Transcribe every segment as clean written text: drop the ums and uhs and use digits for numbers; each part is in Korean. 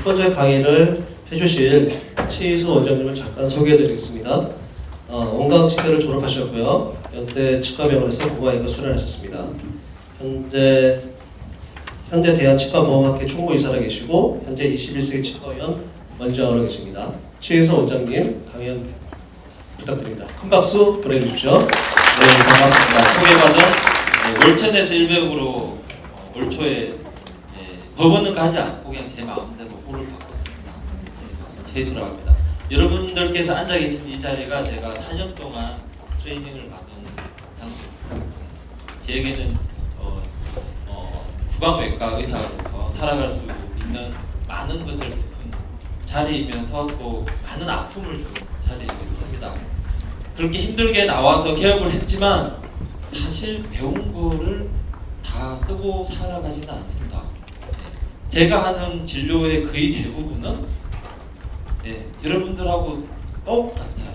번째 강의를 해주실 최희수 원장님을 잠깐 소개해드리겠습니다. 원광치대를 졸업하셨고요. 연대 치과병원에서 고가의과 수련하셨습니다. 현재 대한치과보험학회 총무이사로 계시고 현재 21세기 치과의원 원장으로 계십니다. 최희수 원장님 강연 부탁드립니다. 큰 박수 보내주십시오. 네, 반갑습니다. 소개받은 월천에서 일배역으로 올 초에 법원은 가지 않고 그냥 제 마음대로 호를 바꿨습니다. 최희수라고 합니다. 여러분들께서 앉아 계신 이 자리가 제가 4년 동안 트레이닝을 받은 장소입니다. 제에게는 구강외과 의사로서 살아갈 수 있는 많은 것을 베푼 자리이면서 또 많은 아픔을 주는 자리이기도 합니다. 그렇게 힘들게 나와서 개업을 했지만 사실 배운 거를 다 쓰고 살아가지는 않습니다. 제가 하는 진료의 거의 대부분은 여러분들하고 똑같아요.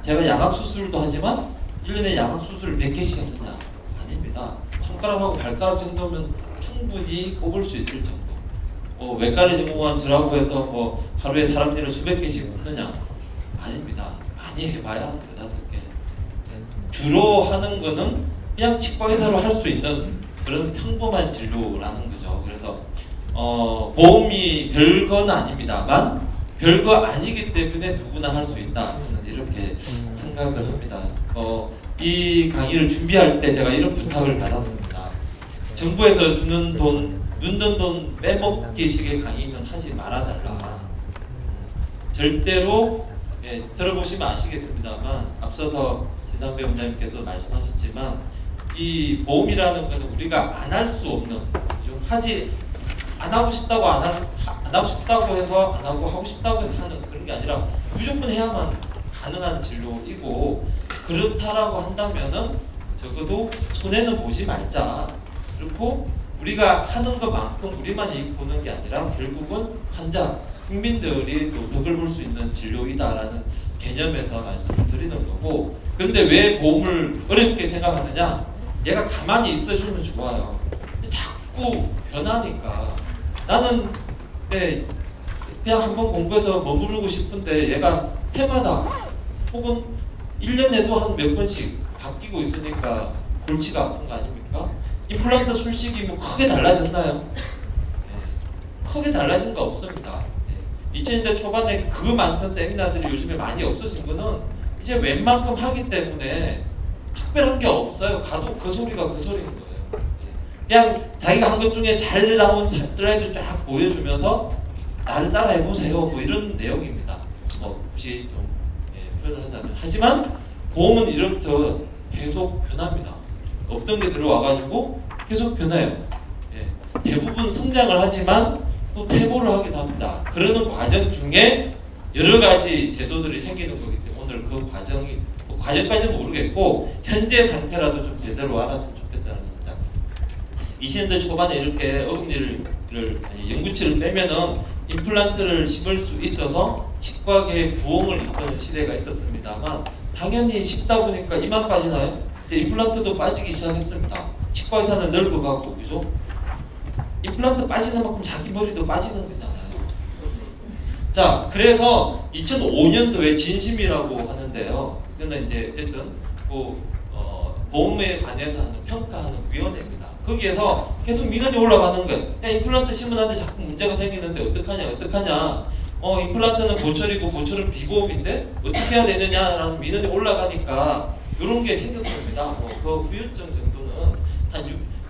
제가 양악수술도 하지만 1년에 양악수술 100개씩 하느냐? 아닙니다. 손가락하고 발가락 정도면 충분히 꼽을 수 있을 정도. 외과를 전공한 저라고 해서 하루에 사람들을 수백 개씩 꼽느냐? 아닙니다. 많이 해봐야 한 5개. 주로 하는 거는 그냥 치과 의사로 할 수 있는 그런 평범한 진료라는 거죠. 그래서 보험이 별건 아닙니다만 별거 아니기 때문에 누구나 할 수 있다. 저는 이렇게 생각을 합니다. 이 강의를 준비할 때 제가 이런 부탁을 받았습니다. 정부에서 주는 돈, 눈든 돈 빼먹기식의 강의는 하지 말아달라. 절대로 들어보시면 아시겠습니다만 앞서서 진상배 원장님께서 말씀하셨지만 이 보험이라는 것은 우리가 안 할 수 없는 안 하고 싶다고 안 하고 싶다고 해서 안 하고 하고 싶다고 해서 하는 그런 게 아니라 무조건 해야만 가능한 진료이고 그렇다라고 한다면은 적어도 손해는 보지 말자. 그리고 우리가 하는 것만큼 우리만 이익 보는 게 아니라 결국은 환자, 국민들이 또 덕을 볼 수 있는 진료이다라는 개념에서 말씀을 드리는 거고 그런데 왜 보험을 어렵게 생각하느냐? 얘가 가만히 있어주면 좋아요. 자꾸 변하니까 나는 그냥 한번 공부해서 머무르고 싶은데 얘가 해마다 혹은 1년에도 한 몇 번씩 바뀌고 있으니까 골치가 아픈 거 아닙니까? 임플란트 술식이 크게 달라졌나요? 크게 달라진 거 없습니다. 2000년대 초반에 그 많던 세미나들이 요즘에 많이 없어진 거는 이제 웬만큼 하기 때문에 특별한 게 없어요. 가도 그 소리가 그 소리인 거예요. 그냥 자기가 한 것 중에 잘 나온 슬라이드 쫙 보여주면서 나를 따라 해보세요. 이런 내용입니다. 혹시 좀 표현을 하자면 하지만 보험은 이렇게 계속 변합니다. 없던 게 들어와가지고 계속 변해요. 대부분 성장을 하지만 또 퇴보를 하기도 합니다. 그러는 과정 중에 여러 가지 제도들이 생기는 거기 때문에 오늘 그 과정까지는 모르겠고 현재 상태라도 좀 제대로 알았으면 좋겠다는 겁니다. 20년대 초반에 이렇게 어금니를 영구치를 빼면은 임플란트를 심을 수 있어서 치과계에 부흥을 이끄는 시대가 있었습니다만 당연히 심다 보니까 이만 빠지나요? 임플란트도 빠지기 시작했습니다. 치과 의사는 늙어가고 그죠? 임플란트 빠지는 만큼 자기 머리도 빠지는 거잖아요. 자, 그래서 2005년도에 진심이라고 하는데요. 이거는 이제 어쨌든 보험에 관해서 하는 평가하는 위원회입니다. 거기에서 계속 민원이 올라가는 거예요. 야, 임플란트 심으는데 자꾸 문제가 생기는데 어떡하냐? 임플란트는 고철이고 고철은 비보험인데 어떻게 해야 되느냐라는 민원이 올라가니까 이런 게 생겼습니다. 그 후유증 정도는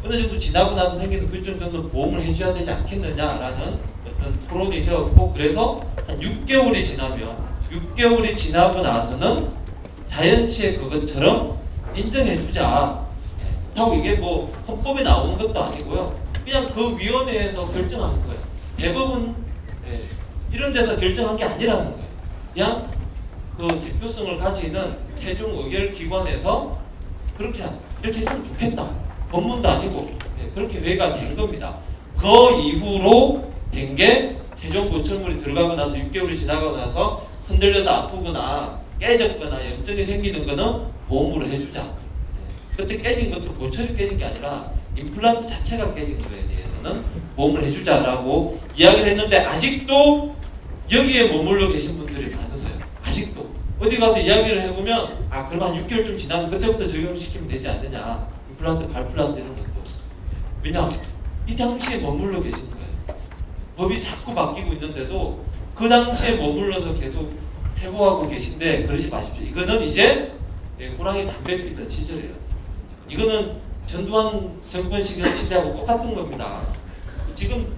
어느 정도 지나고 나서 생기는 후유증 정도는 보험을 해줘야 되지 않겠느냐라는 어떤 토론이 되었고 그래서 한 6개월이 지나고 나서는 자연치의 그것처럼 인정해주자. 그렇다고 이게 헌법에 나오는 것도 아니고요. 그냥 그 위원회에서 결정한 거예요. 대법은 이런 데서 결정한 게 아니라는 거예요. 그냥 그 대표성을 가지는 최종 의결 기관에서 이렇게 했으면 좋겠다. 법문도 아니고 그렇게 회의가 된 겁니다. 그 이후로 된 게 최종 고철물이 들어가고 나서 6개월이 지나가고 나서 흔들려서 아프거나 깨졌거나 염증이 생기는 거는 보험으로 해주자. 그때 깨진 것도 고철이 깨진 게 아니라 임플란트 자체가 깨진 거에 대해서는 대해서는 보험을 해주자라고 이야기를 했는데 아직도 여기에 머물러 계신 분들이 많으세요. 아직도 어디 가서 이야기를 해보면 그럼 한 6개월 좀 지나면 그때부터 적용시키면 되지 않느냐, 임플란트, 발플란트 이런 것도. 왜냐? 이 당시에 머물러 계신 거예요. 법이 자꾸 바뀌고 있는데도 그 당시에 머물러서 계속 해고하고 계신데 그러지 마십시오. 이거는 이제 호랑이 담배 피던 시절이에요. 이거는 전두환 정권 시대하고 똑같은 겁니다. 지금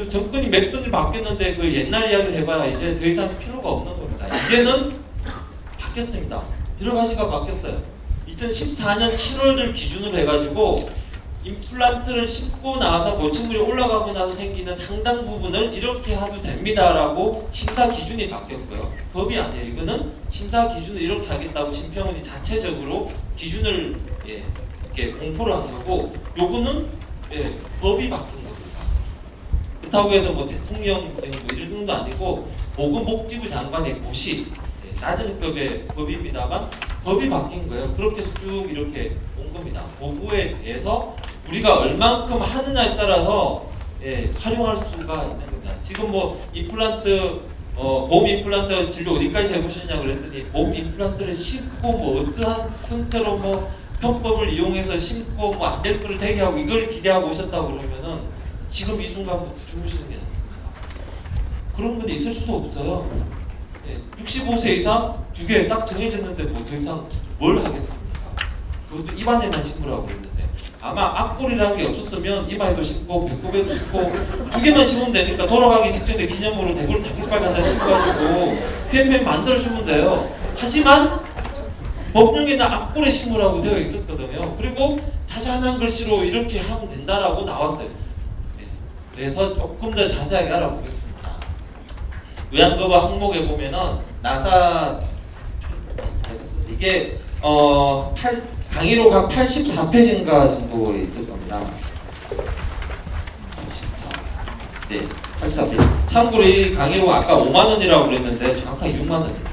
정권이 몇 번을 바뀌었는데 그 옛날 이야기를 해봐야 이제 더 이상 필요가 없는 겁니다. 이제는 바뀌었습니다. 여러 가지가 바뀌었어요. 2014년 7월을 기준으로 해가지고 임플란트를 심고 나서 고층물이 올라가고 나서 생기는 상당 부분을 이렇게 해도 됩니다라고 심사 기준이 바뀌었고요. 법이 아니에요. 이거는 심사 기준을 이렇게 하겠다고 심평원이 자체적으로 기준을 이렇게 공포를 한 거고, 요거는 법이 바뀐 겁니다. 그렇다고 해서 뭐 대통령 뭐 이런 정도 아니고 보건복지부 장관의 고시, 낮은 급의 법입니다만 법이 바뀐 거예요. 그렇게 해서 쭉 이렇게 온 겁니다. 그거에 대해서 우리가 얼만큼 하느냐에 따라서 활용할 수가 있는 겁니다. 지금 뭐 임플란트, 보험 임플란트 진료 어디까지 해보셨냐고 그랬더니 보험 임플란트를 심고 뭐 어떠한 형태로 뭐 편법을 이용해서 심고 뭐 안 될 거를 대기하고 이걸 기대하고 오셨다고 그러면은 지금 이 순간부터 주무시는 게 낫습니다. 그런 건 있을 수도 없어요. 65세 이상 2개 딱 정해졌는데 뭐 더 이상 뭘 하겠습니까? 그것도 입안에만 심으라고 그랬는데 아마 악볼이라는 게 없었으면 이마에도 심고 배꼽에도 심고 2개만 심으면 되니까 돌아가기 직전에 기념으로 대골 닭발까지 하나 심어가지고 PMM 만들어주면 돼요. 하지만 법령에는 악볼에 심으라고 되어 있었거든요. 그리고 자잘한 글씨로 이렇게 하면 된다라고 나왔어요. 그래서 조금 더 자세하게 알아보겠습니다. 의학법화 항목에 보면은 나사 이게 강의록 한 84페이지인가 정도에 있을 겁니다. 84. 네, 84페이지. 참고로 이 강의록 아까 5만 원이라고 그랬는데 정확하게 6만 원입니다.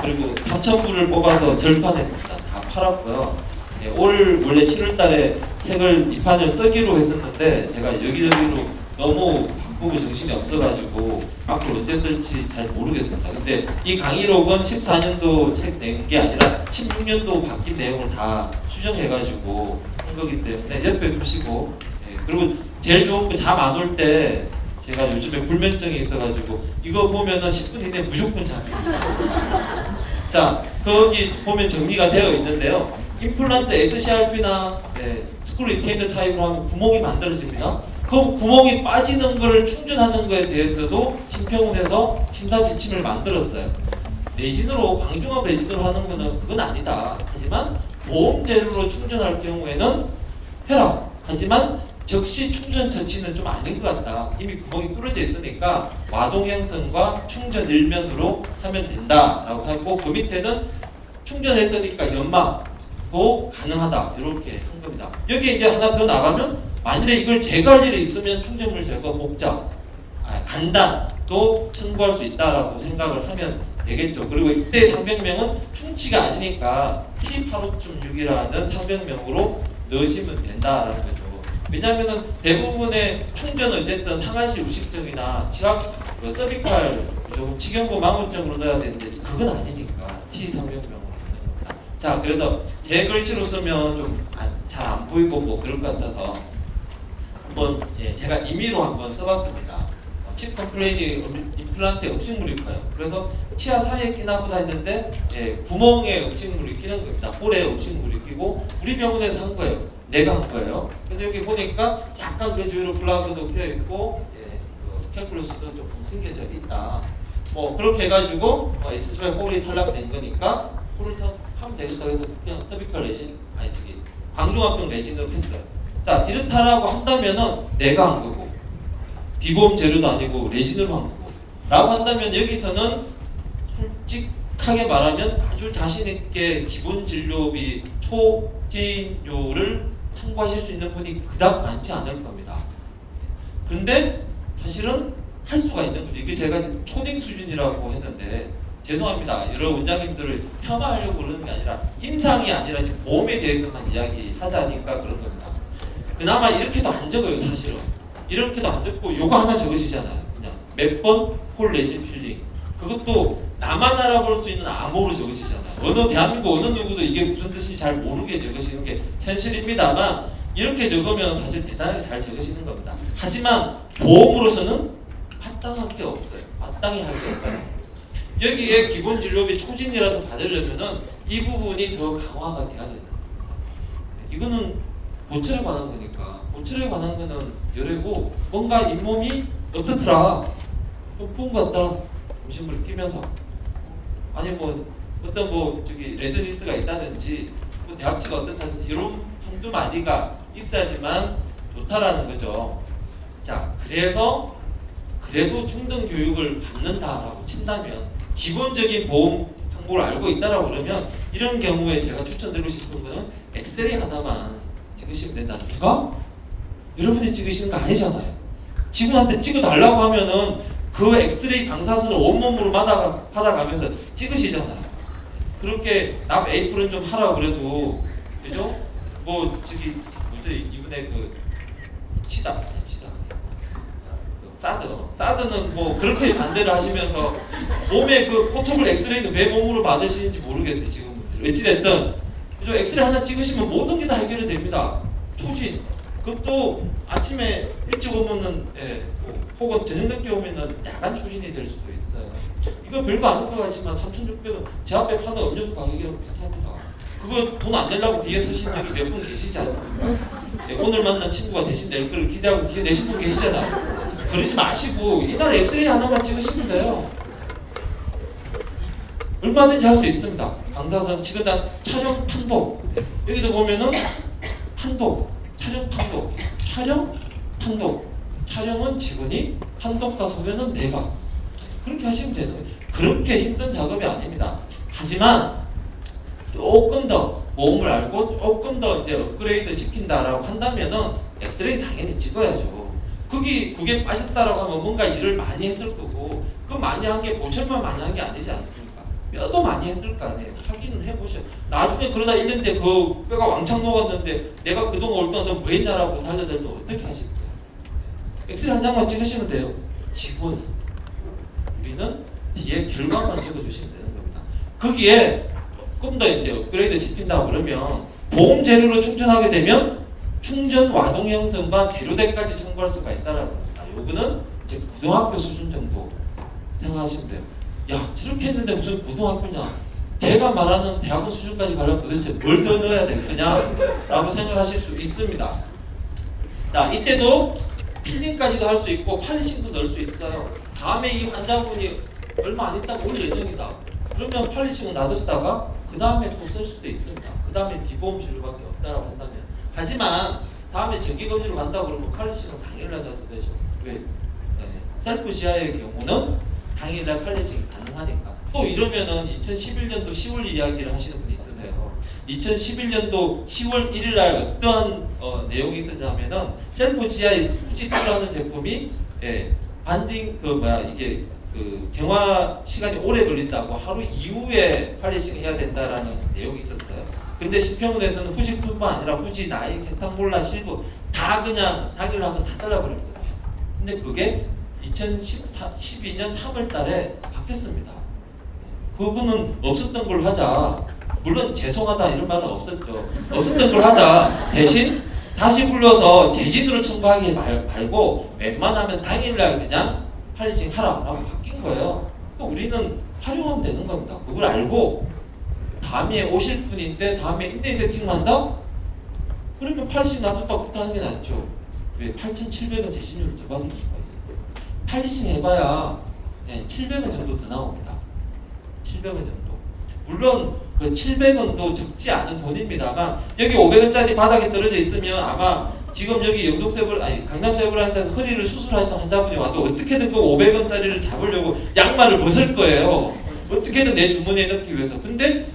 그리고 3,000부를 뽑아서 절판했습니다. 다 팔았고요. 네, 올 원래 7월달에 책을 2판을 쓰기로 했었는데 제가 여기저기로 너무 바쁘고 정신이 없어가지고 앞으로 언제 쓸지 잘 모르겠습니다. 근데 이 강의록은 14년도 책 낸 게 아니라 16년도 바뀐 내용을 다 수정해가지고 한 거기 때문에 옆에 두시고, 그리고 제일 좋은 거 잠 안 올 때 제가 요즘에 불면증이 있어가지고 이거 보면은 10분 이내에 무조건 잠입니다. 자, 거기 보면 정리가 되어 있는데요. 임플란트 SCRP나 스크류 리테이너 타입으로 하면 구멍이 만들어집니다. 그 구멍이 빠지는 걸 충전하는 거에 대해서도 심평원에서 심사 지침을 만들었어요. 레진으로, 방중압 레진으로 하는 거는 그건 아니다. 하지만 보험 재료로 충전할 경우에는 해라. 하지만 적시 충전 처치는 좀 아닌 것 같다. 이미 구멍이 뚫어져 있으니까 와동형성과 충전 일면으로 하면 된다라고 하고, 그 밑에는 충전했으니까 연막도 가능하다 이렇게 한 겁니다. 여기에 이제 하나 더 나가면 만일에 이걸 제거할 일이 있으면 충전물 제거 목적, 간단도 청구할 수 있다라고 생각을 하면 되겠죠. 그리고 이때 상병명은 충치가 아니니까 P85.6이라는 상병명으로 넣으시면 된다라는 거죠. 왜냐하면 대부분의 충전은 어쨌든 상한실 우식증이나 지압, 서비칼, 치경고 망원증으로 넣어야 되는데 그건 아니니까 T 상병명으로 넣는 겁니다. 자, 그래서 제 글씨로 쓰면 좀 잘 안 보이고 뭐 그럴 것 같아서 한번 제가 임의로 한번 써봤습니다. 칩 컴플레인이 임플란트에 음식물이 있고요. 그래서 치아 사이에 끼나 보다 했는데 구멍에 음식물이 끼는 겁니다. 볼에 음식물이 끼고 우리 병원에서 한 거예요. 내가 한 거예요. 그래서 여기 보니까 약간 그 주위로 블라그도 피어 있고 그 캘큘러스도 조금 생겨져 있다. 뭐 그렇게 해가지고 SCI 홀이 탈락된 거니까 홀을 하면 되겠다 해서 그냥 서비컬 레진, 아니 저기 방중압병 레진으로 했어요. 자, 이렇다라고 한다면은 내가 한 거고 비보험 재료도 아니고 레진으로 한 거고 라고 한다면 여기서는 솔직하게 말하면 아주 자신있게 기본 진료비 초진료를 청구하실 수 있는 분이 그닥 많지 않을 겁니다. 근데 사실은 할 수가 있는 거죠. 이게 제가 지금 초딩 수준이라고 했는데 죄송합니다. 여러 원장님들을 폄하하려고 그러는 게 아니라 임상이 아니라 지금 보험에 대해서만 이야기하자니까 그런 겁니다. 그나마 이렇게도 안 적어요 사실은. 이렇게도 안 적고 요거 하나 적으시잖아요. 그냥 몇 번 콜 내지 필링. 그것도 나만 알아볼 수 있는 암호로 적으시잖아요. 어느 대한민국 어느 누구도 이게 무슨 뜻인지 잘 모르게 적으시는 게 현실입니다만 이렇게 적으면 사실 대단하게 잘 적으시는 겁니다. 하지만 보험으로서는 마땅할 게 없어요. 마땅히 할 게 없어요. 여기에 기본 진료비 초진이라도 받으려면은 이 부분이 더 강화가 돼야 되는 거예요. 이거는 보철에 관한 거니까 보철에 관한 거는 열애고 뭔가 잇몸이 어떻더라 좀 부은 것 같다 음식물 끼면서 아니 뭐 어떤 뭐 저기 레드니스가 있다든지 뭐 대학치가 어떻다든지 이런 한두 마디가 있어야지만 좋다라는 거죠. 자 그래서 그래도 중등 교육을 받는다라고 친다면 기본적인 보험 항목을 알고 있다라고 그러면 이런 경우에 제가 추천드리고 싶은 거는 엑스레이 하나만 찍으시면 된다. 누가? 여러분이 찍으시는 거 아니잖아요. 직원한테 찍어달라고 하면은 그 엑스레이 방사선을 온몸으로 받아가면서 찍으시잖아요. 그렇게 납 에이프런 좀 하라고 그래도 그죠? 뭐 저기 뭐지 이번에 그 시다 사드는 뭐 그렇게 반대를 하시면서 몸에 그 포토블 엑스레이는 왜 몸으로 받으시는지 모르겠어요 지금. 어찌됐든 그죠? 엑스레이 하나 찍으시면 모든 게 다 해결이 됩니다. 초진 그것도 아침에 일찍 오면은 혹은 저녁 늦게 오면은 야간 초진이 될 수도 있어요. 이거 별거 아닌 것 같지만 3,600원 제 앞에 파는 음료수 가격이랑 비슷합니다. 그거 돈 안 내려고 뒤에 서신 적이 몇 분 계시지 않습니까? 오늘 만난 친구가 대신 낼 걸 기대하고 뒤에 내신 분 계시잖아요. 그러지 마시고 이날 엑스레이 하나만 찍으시면 돼요. 얼마든지 할 수 있습니다. 방사선 치근단 촬영 판독 여기도 보면은 판독 촬영 판독 촬영은 직원이 판독과 소변은 내가 그렇게 하시면 돼요. 그렇게 힘든 작업이 아닙니다. 하지만 조금 더 모험을 알고 조금 더 이제 업그레이드 시킨다라고 한다면은 엑스레이 당연히 찍어야죠. 그게 빠졌다라고 하면 뭔가 일을 많이 했을 거고 그 많이 한 게 보철만 많이 한 게 아니지 않습니까? 뼈도 많이 했을 거 아니에요. 확인은 해보셔. 나중에 그러다 1년 뒤에 그 뼈가 왕창 녹았는데 내가 그동안 올 동안 너 뭐 했냐라고 달려들면 어떻게 하실 거예요? 엑스레이 한 장만 찍으시면 돼요. 직원이. 우리는 뒤에 결과만 적어주시면 되는 겁니다. 거기에 조금 더 이제 업그레이드 시킨다고 그러면 보험 재료로 충전하게 되면 충전 와동 형성과 재료대까지 청구할 수가 있다라고 합니다. 요거는 이제 고등학교 수준 정도 생각하시면 돼요. 야 저렇게 했는데 무슨 고등학교냐? 제가 말하는 대학원 수준까지 가려면 도대체 뭘 더 넣어야 될 거냐? 라고 생각하실 수 있습니다. 자 이때도 필링까지도 할 수 있고 팔리싱도 넣을 수 있어요. 다음에 이 환자분이 얼마 안 있다가 올 예정이다. 그러면 팔리싱을 놔뒀다가 그 다음에 또 쓸 수도 있습니다. 그 다음에 비보험 진료밖에 없다라고 한다면. 하지만 다음에 정기검진으로 간다고 그러면 팔리싱은 당일날 넣어도 되죠. 왜? 셀프 지하의 경우는 당일날 팔리싱이 가능하니까. 또 이러면은 2011년도 10월 이야기를 하시는 분이 있으세요. 2011년도 10월 1일날 어떤 내용이 있었냐면은 셀프 지하의 후지투라는 제품이 반딩 이게 그 경화 시간이 오래 걸린다고 하루 이후에 팔리싱 해야 된다라는 내용이 있었어요. 근데 심평원에서는 후지뿐만 아니라 후지, 나인, 켄탄몰라, 실브 다 그냥 당일로 하면 다 잘라버렸거든요. 근데 그게 2012년 3월 달에 바뀌었습니다. 그거는 없었던 걸 하자. 물론 죄송하다 이런 말은 없었죠. 없었던 걸 하자. 대신 다시 불러서 재진으로 청구하기 말고 웬만하면 당일날 그냥 팔리싱 하라고 바뀐 거예요. 우리는 활용하면 되는 겁니다. 그걸 알고 다음에 오실 분인데 다음에 인내이 세팅만 한다? 그러면 팔리싱 놔뒀다 그때 하는 게 낫죠. 왜? 8,700원 재진율을 더 받을 수가 있어요. 팔리싱 해봐야 700원 정도 더 나옵니다. 700원 정도. 물론 그 700원도 적지 않은 돈입니다만 여기 500원짜리 바닥에 떨어져 있으면 아마 지금 여기 강남세브란스에서 허리를 수술하신 환자분이 와도 어떻게든 그 500원짜리를 잡으려고 양말을 벗을 거예요. 어떻게든 내 주머니에 넣기 위해서. 근데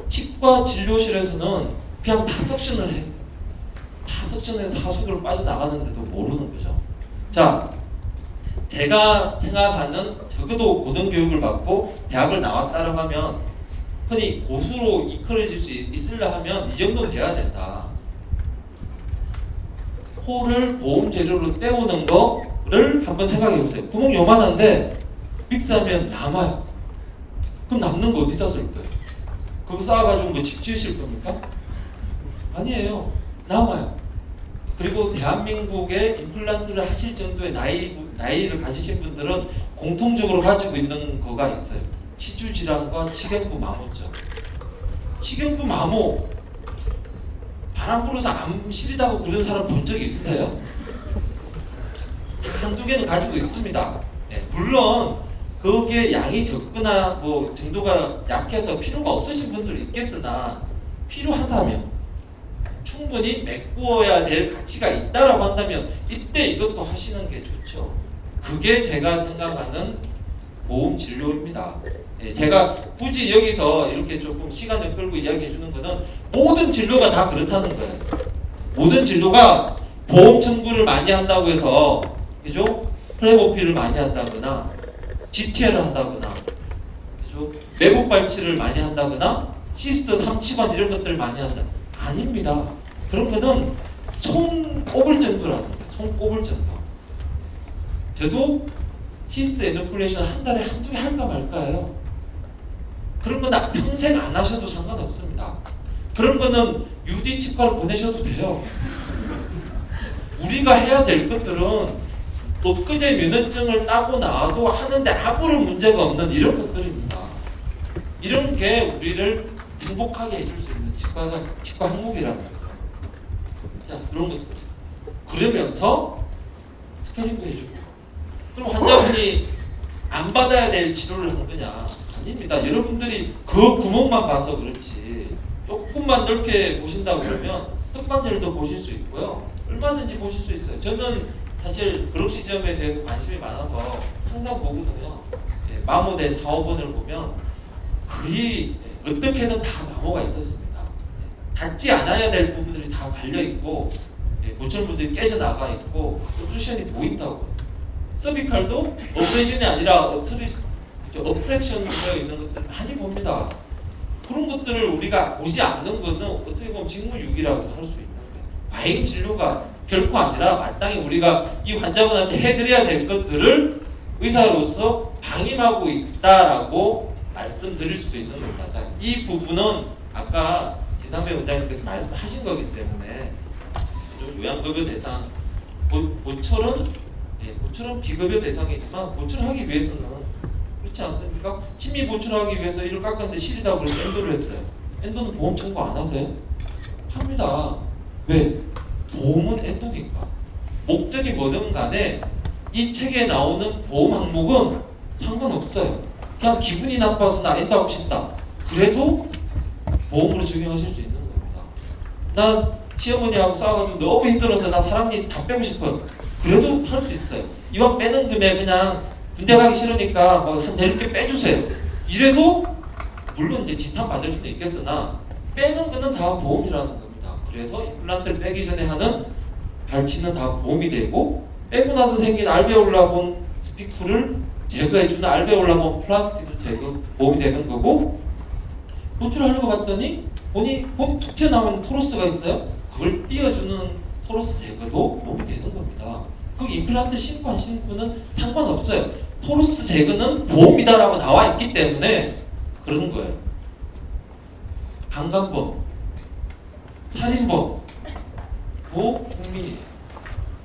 치과 진료실에서는 그냥 다 석션을 해. 다 석션해서 하수구로 빠져나가는데도 모르는 거죠. 자, 제가 생각하는 적어도 고등교육을 받고 대학을 나왔다고 하면 흔히 고수로 이끌어질 수 있으려 하면 이 정도는 돼야 된다. 코를 보험 재료로 때우는 거를 한번 생각해 보세요. 구멍 요만한데 믹스하면 남아요. 그럼 남는 거 어디다 쓸 거예요? 그거 쌓아가지고 뭐 집 지으실 겁니까? 아니에요. 남아요. 그리고 대한민국에 임플란트를 하실 정도의 나이를 가지신 분들은 공통적으로 가지고 있는 거가 있어요. 치주 질환과 치경부 마모죠. 치경부 마모 바람 불어서 암 시리다고 그런 사람 본 적이 있으세요? 한두 개는 가지고 있습니다. 네, 물론 거기에 양이 적거나 뭐 정도가 약해서 필요가 없으신 분들이 있겠으나 필요하다면 충분히 메꾸어야 될 가치가 있다라고 한다면 이때 이것도 하시는 게 좋죠. 그게 제가 생각하는 보험 진료입니다. 예, 제가 굳이 여기서 이렇게 조금 시간을 끌고 이야기해 주는 거는 모든 진료가 다 그렇다는 거예요. 모든 진료가 보험 청구를 많이 한다고 해서 그죠? 플레보피를 많이 한다거나 GTL을 한다거나 그죠? 매복 발치를 많이 한다거나 시스트 3치관 이런 것들을 많이 한다. 아닙니다. 그런 거는 손 꼽을 정도라는 거예요. 손 꼽을 정도. 저도 시스트 에너클레이션 한 달에 한두 개 할까 말까요. 그런 거는 평생 안 하셔도 상관없습니다. 그런 거는 UD 치과를 보내셔도 돼요. 우리가 해야 될 것들은 엊그제 면허증을 따고 나와도 하는데 아무런 문제가 없는 이런 것들입니다. 이런 게 우리를 행복하게 해줄 수 있는 치과 항목이라는 거예요. 자, 그런 것들. 그러면서 스케줄도 해주고. 그럼 환자분이 안 받아야 될 치료를 한 거냐? 아닙니다. 여러분들이 그 구멍만 봐서 그렇지. 조금만 넓게 보신다고 그러면 턱관절도 보실 수 있고요. 얼마든지 보실 수 있어요. 저는 사실 그럭시점에 대해서 관심이 많아서 항상 보거든요. 예, 마모된 사업원을 보면 거의 어떻게든 다 마모가 있었습니다. 닿지 않아야 될 부분들이 다 갈려 있고 고철부들이 깨져 나가 있고 오프레션이 보인다고. 서비칼도 오프레션이 아니라 어프렉션 되어 있는 것들 많이 봅니다. 그런 것들을 우리가 보지 않는 거는 어떻게 보면 직무유기라고 할 수 있는 거예요. 과잉 진료가 결코 아니라 마땅히 우리가 이 환자분한테 해드려야 될 것들을 의사로서 방임하고 있다라고 말씀드릴 수도 있는 겁니다. 자, 이 부분은 아까 진상배 원장님께서 말씀하신 거기 때문에 요양급여 대상 보철은 비급여 대상이지만 보철하기 위해서는 그렇지 않습니까? 심의 보철하기 위해서 이를 깎았는데 실이다고 그래서 엔도를 했어요. 엔도는 보험 청구 안 하세요? 합니다. 왜? 보험은 엔도니까. 목적이 뭐든 간에 이 책에 나오는 보험 항목은 상관없어요. 그냥 기분이 나빠서 나 엔도 하고 싶다. 그래도 보험으로 적용하실 수 있는 겁니다. 나 시어머니하고 싸워가지고 너무 힘들어서 나 사랑니 다 빼고 싶어요. 그래도 할 수 있어요. 이왕 빼는 금에 그냥 군대 가기 싫으니까 한 이렇게 빼주세요. 이래도 물론 이제 지탄 받을 수도 있겠으나 빼는 거는 다 보험이라는 겁니다. 그래서 임플란트를 빼기 전에 하는 발치는 다 보험이 되고 빼고 나서 생긴 알베올라본 스피쿠를 제거해주는 알베올라본 플라스틱도 보험이 되는 거고 노출하려고 봤더니 본 툭 튀어나오는 토로스가 있어요. 그걸 띄워주는 토로스 제거도 보험이 되는 겁니다. 그 임플란트 신고 안 신고는 상관없어요. 토로스 제거는 보험이다라고 나와 있기 때문에 그러는 거예요. 강간범, 살인범, 국민이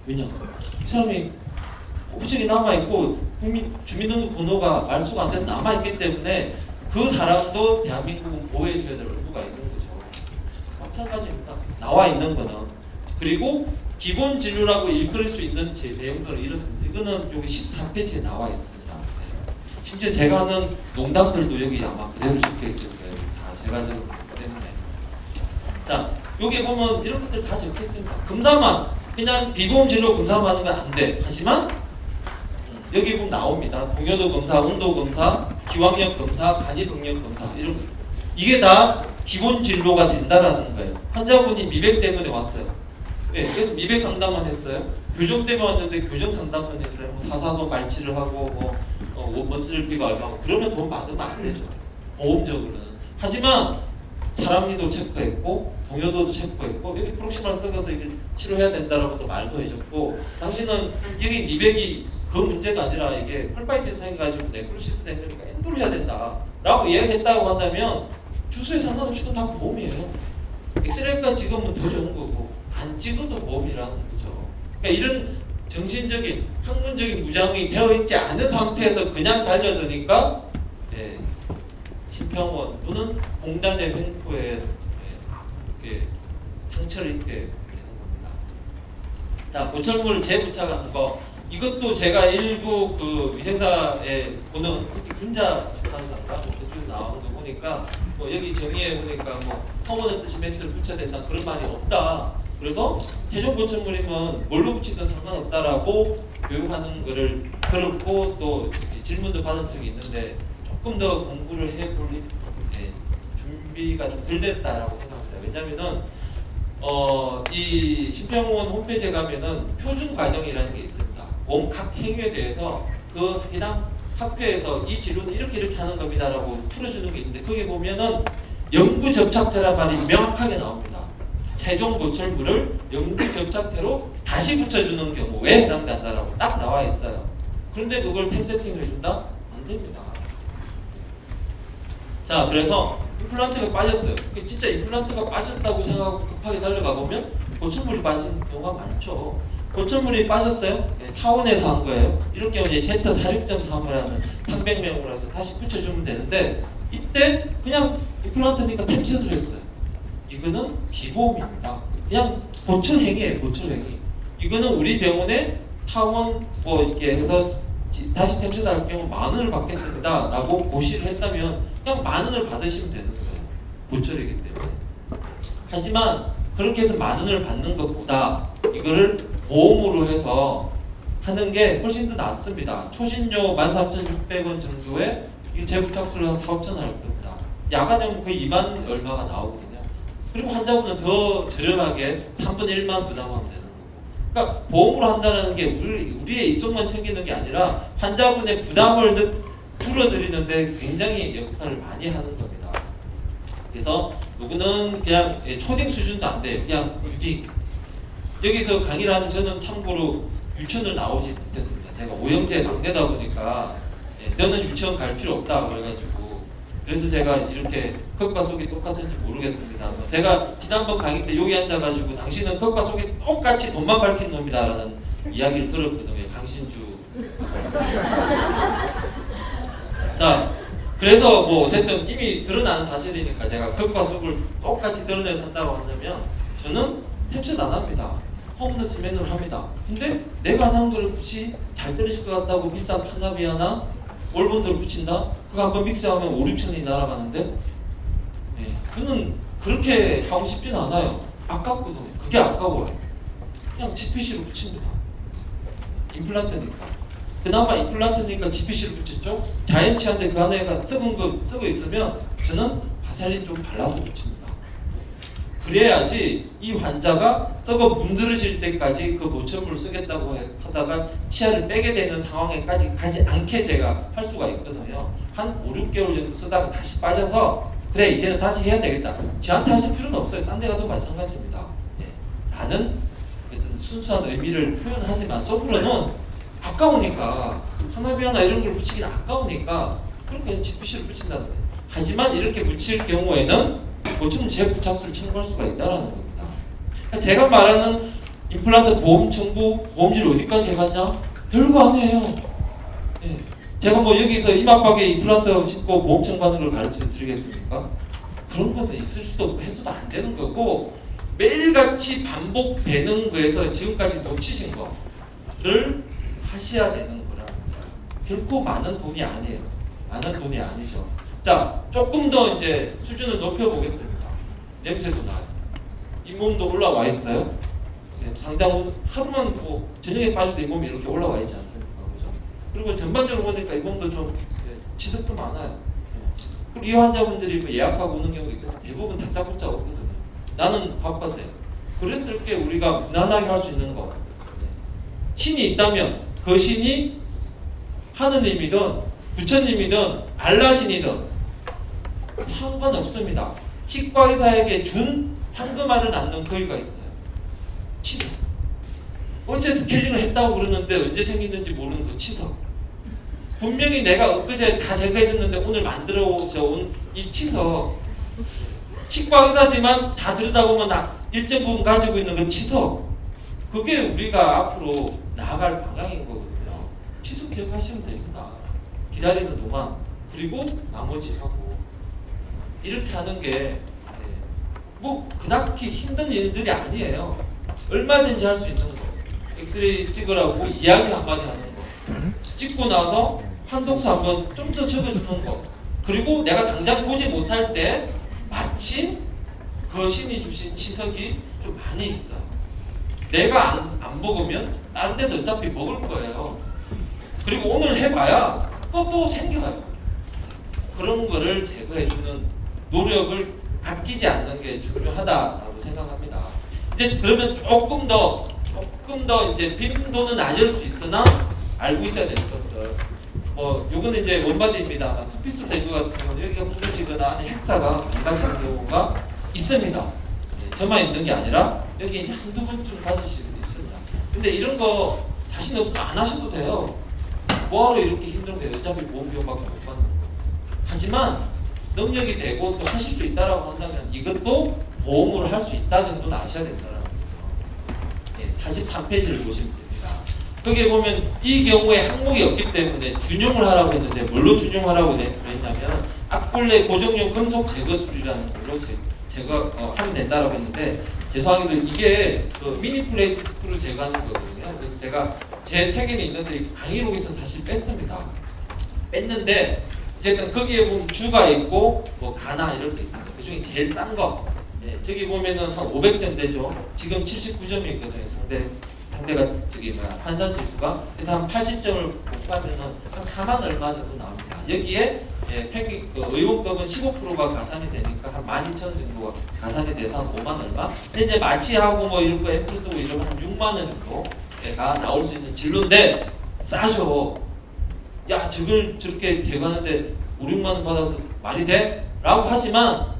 왜냐? 이 사람이 후보증이 남아있고 주민등록번호가 말소가 안 돼서 남아있기 때문에 그 사람도 대한민국은 보호해줘야 될 의무가 있는 거죠. 마찬가지입니다. 나와 있는 거는. 그리고 기본 진료라고 일컬을 수 있는 제 내용들을 이렇습니다. 이거는 여기 14페이지에 나와 있습니다. 심지어 제가 하는 농담들도 여기 아마 그대로 적혀 있을 거예요. 다 제가 적은 거기 때문에. 자, 여기 보면 이런 것들 다 적혀 있습니다. 검사만 그냥 비보험 진료 검사만 하는 건 안 돼. 하지만 여기 보면 나옵니다. 동요도 검사, 온도 검사, 기왕력 검사, 간이 동력 검사 이런 거. 이게 다 기본 진료가 된다라는 거예요. 환자분이 미백 때문에 왔어요. 네, 그래서 미백 상담만 했어요. 교정 때문에 왔는데 교정 상담만 했어요. 사산호 발치를 하고 원슬비가 얼마고 그러면 돈 받으면 안 되죠. 보험적으로는. 하지만 사람리도 체크했고 동요도도 체크했고 여기 프록시마를 썩어서 이게 치료해야 된다라고 또 말도 해줬고 당신은 여기 미백이 그 문제가 아니라 이게 펄파이티스 생겨가지고 네크로시스 생기니까 엔도를 해야 된다라고 이야기했다고 한다면 주소에 상관없이도 다 보험이에요. 엑스레이가 찍으면 더 좋은 거고 안 찍어도 보험이라는 거죠. 그러니까 이런 정신적인 학문적인 무장이 되어 있지 않은 상태에서 그냥 달려드니까 예, 심평원 또는 공단의 횡포에 이렇게 상처를 입게 되는 겁니다. 자, 보철물 재부착하는 거 이것도 제가 일부 그 위생사에 보는 특히 분자 출산사인가 그쪽에서 나오는 거 보니까 뭐 여기 정의에 보니까 뭐 성원의 뜻이 멘트를 붙여야 된다 그런 말이 없다. 그래서 최종 보철물이면 뭘로 붙이든 상관없다라고 교육하는 거를 들었고 또 질문도 받은 적이 있는데 조금 더 공부를 해볼 준비가 좀 덜 됐다라고 생각합니다. 왜냐면은 이 심평원 홈페이지에 가면은 표준 과정이라는 게 있습니다. 몸 각 행위에 대해서 그 해당 학회에서 이 진료는 이렇게 하는 겁니다라고 풀어주는 게 있는데 거기 보면은 영구 접착제란 말이 명확하게 나옵니다. 최종 보철물을 영구 접착제로 다시 붙여주는 경우에 해당된다라고 딱 나와 있어요. 그런데 그걸 템 세팅을 해준다? 안 됩니다. 자, 그래서 임플란트가 빠졌어요. 진짜 임플란트가 빠졌다고 생각하고 급하게 달려가 보면 보철물이 빠진 경우가 많죠. 보철물이 빠졌어요? 네, 타원에서 한 거예요. 이렇게 이제 Z46.3이라는 300명으로 다시 붙여주면 되는데 이때 그냥 임플란트니까 템셋을 했어요. 이거는 비보험입니다. 그냥 보철행위예요. 보철행위. 이거는 우리 병원에 타원 뭐 이렇게 해서 다시 템셋 할 경우 10,000원을 받겠습니다 라고 고시를 했다면 그냥 10,000원을 받으시면 되는 거예요. 보철이기 때문에. 하지만 그렇게 해서 10,000원을 받는 것보다 이거를 보험으로 해서 하는 게 훨씬 더 낫습니다. 초신료 13,600원 정도에 이 재부착수를 한 4,5,000원 할 겁니다. 야간에는 거의 2만 얼마가 나오거든요. 그리고 환자분은 더 저렴하게 3분의 1만 부담하면 되는 거고. 그러니까 보험으로 한다는 게 우리의 이쪽만 챙기는 게 아니라 환자분의 부담을 줄어들이는데 굉장히 역할을 많이 하는 겁니다. 그래서 누구는 그냥 초딩 수준도 안 돼요. 그냥 유딩. 여기서 강의를 하는 저는 참고로 유치원을 나오지 못했습니다. 제가 오형제 막내다 보니까 너는 유치원 갈 필요 없다 그래가지고 그래서 제가 이렇게 컵과 속이 똑같은지 모르겠습니다. 제가 지난번 강의 때 여기 앉아가지고 당신은 컵과 속이 똑같이 돈만 밝힌 놈이다라는 이야기를 들었거든요. 강신주. 자, 그래서 뭐 어쨌든 이미 드러난 사실이니까 제가 컵과 속을 똑같이 드러내서 한다고 한다면 저는 템셋 안 합니다. 홈런스 맨으로 합니다. 근데 내가 안 한 거를 굳이 잘 떨어질 것 같다고 비싼 파나비 하나 올본드를 붙인다? 그거 한번 믹스하면 5,000~6,000원이 날아가는데 네, 저는 그렇게 하고 싶지는 않아요. 아깝거든요. 그게 아까워요. 그냥 GPC로 붙입니다. 임플란트니까. 그나마 임플란트니까 GPC로 붙였죠. 자연치한테 그 안에가 썩은 거 쓰고 있으면 저는 바셀린 좀 발라서 붙입니다. 그래야지 이 환자가 썩어 문드러질 때까지 그 보철물을 쓰겠다고 하다가 치아를 빼게 되는 상황에까지 가지 않게 제가 할 수가 있거든요. 한 5~6개월 정도 쓰다가 다시 빠져서 그래 이제는 다시 해야 되겠다. 저한테 하실 필요는 없어요. 딴 데 가도 마찬가지입니다. 네. 라는 순수한 의미를 표현하지만 속으로는 아까우니까 하나비아나 이런 걸 붙이기는 아까우니까 그렇게 GPC를 붙인다는 거예요. 하지만 이렇게 붙일 경우에는 보충 재부착수를 청구할 수가 있다는 겁니다. 그러니까 제가 말하는 임플란트 보험 청구, 보험질 어디까지 해갔냐? 별거 아니에요. 예. 제가 뭐 여기서 이마박에 임플란트 싣고 보험 청구하는 걸 가르쳐 드리겠습니까? 그런 거는 있을 수도 없고 해서도 안 되는 거고 매일같이 반복되는 거에서 지금까지 놓치신 거를 하셔야 되는 거랍니다. 결코 많은 돈이 아니에요. 많은 돈이 아니죠. 자, 조금 더 이제 수준을 높여보겠습니다. 냄새도 나요. 잇몸도 올라와 있어요. 상당 하루만 뭐 저녁에 빠져도 잇몸이 이렇게 올라와 있지 않습니까? 그죠? 그리고 전반적으로 보니까 잇몸도 좀 치석도 많아요. 그리고 이 환자분들이 뭐 예약하고 오는 경우가 있어서 대부분 다짜고짜 오거든요. 나는 바쁜데. 그랬을 때 우리가 무난하게 할 수 있는 거. 신이 있다면 그 신이 하느님이든 부처님이든 알라신이든 상관없습니다. 치과 의사에게 준 황금알을 낳는 그 의가 있어요. 치석. 어제 스케일링을 했다고 그러는데 언제 생기는지 모르는 그 치석. 분명히 내가 엊그제 다 제거해줬는데 오늘 만들어 온 이 치석. 치과 의사지만 다 들여다보면 일정 부분 가지고 있는 그 치석. 그게 우리가 앞으로 나아갈 방향인 거거든요. 치석 기억하시면 됩니다. 기다리는 동안. 그리고 나머지 하고. 이렇게 하는 게 뭐 그닥히 힘든 일들이 아니에요. 얼마든지 할 수 있는 거. 엑스레이 찍으라고 이야기 한마디 하는 거. 찍고 나서 한독수 한번 좀 더 적어주는 거. 그리고 내가 당장 보지 못할 때 마침 그 신이 주신 치석이 좀 많이 있어. 내가 안 먹으면 다른 데서 어차피 먹을 거예요. 그리고 오늘 해봐야 또 생겨요. 그런 거를 제거해주는 노력을 아끼지 않는 게 중요하다라고 생각합니다. 이제 그러면 조금 더 이제 빈도는 낮을 수 있으나 알고 있어야 될 것들. 요거는 이제 원바디입니다. 투피스 대주 같은 경우는 여기가 부러지거나 헥사가 망가지는 경우가 있습니다. 저만 있는 게 아니라 여기 이제 한두 번쯤 가지실 수 있습니다. 근데 이런 거 자신 없으면 안 하셔도 돼요. 뭐하러 이렇게 힘든데 어차피 보험 비용밖에 못 받는 거. 하지만 능력이 되고 또 하실 수 있다라고 한다면 이것도 보험으로 할 수 있다 정도는 아셔야 된다는 거죠. 43페이지를 보시면 됩니다. 거기에 보면 이 경우에 항목이 없기 때문에 준용을 하라고 했는데 뭘로 준용하라고 했냐면 악벌레 고정용 금속 제거술이라는 걸로 제거하면 된다라고 했는데 죄송하게도 이게 그 미니 플레이트 스크류 제거하는 거거든요. 그래서 제가 제 책에는 있는데 강의록에서 사실 뺐습니다. 뺐는데 어쨌든 거기에 보면 주가 있고 뭐 가나 이런 게 있습니다. 그 중에 제일 싼 거. 저기 보면은 한 500점 되죠. 지금 79점이 있거든요. 상대가 환산 지수가. 그래서 한 80점을 곱하면은 한 4만 얼마 정도 나옵니다. 여기에 의원급은 15%가 가산이 되니까 한 12,000원 정도가 가산이 돼서 한 5만 얼마. 근데 이제 마취하고 뭐 이런 거 앰플 쓰고 이러면 한 6만 원 정도가 나올 수 있는 진로인데 싸죠. 야, 저걸 저렇게 제거하는데 5, 6만 원 받아서 말이 돼? 라고 하지만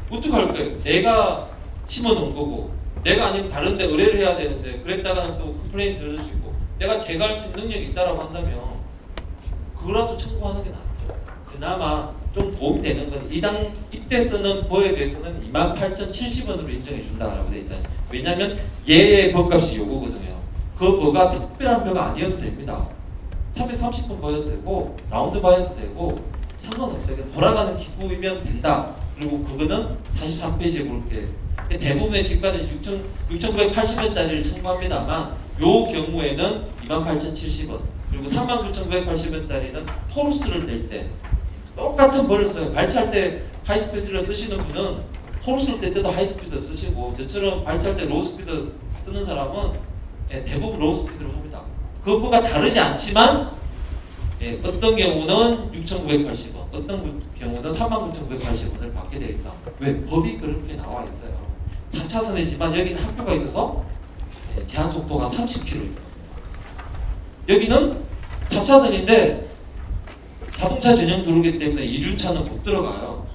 어떡할 거예요? 내가 심어놓은 거고 내가 아니면 다른 데 의뢰를 해야 되는데 그랬다가는 또 컴플레인 들을 수 있고 내가 제거할 수 있는 능력이 있다라고 한다면 그거라도 청구하는 게 낫죠. 그나마 좀 도움이 되는 건 이때 쓰는 보에 대해서는 28,070원으로 인정해 준다라고 돼 있다. 왜냐면 얘의 법값이 요거거든요. 그 버가 특별한 버가 아니어도 됩니다. 330분 버여도 되고 라운드 버여도 되고 상관없어요. 돌아가는 기구이면 된다. 그리고 그거는 43페이지에 그렇게 대부분의 직관은 6,980원짜리를 청구합니다만 요 경우에는 28,070원 그리고 39,980원짜리는 토루스를 낼 때 똑같은 벌을 써요. 발차할 때 하이스피드를 쓰시는 분은 토루스를 낼 때도 하이스피드 쓰시고 저처럼 발차할 때 로우스피드 쓰는 사람은 대부분 로우스피드로 합니다. 그것과 다르지 않지만 어떤 경우는 6,980원, 어떤 경우는 39,980원을 받게 되어 있다. 왜? 법이 그렇게 나와 있어요. 4차선이지만 여기는 학교가 있어서 제한 속도가 30km입니다. 여기는 4차선인데 자동차 전용 도로기 때문에 2주차는 못 들어가요.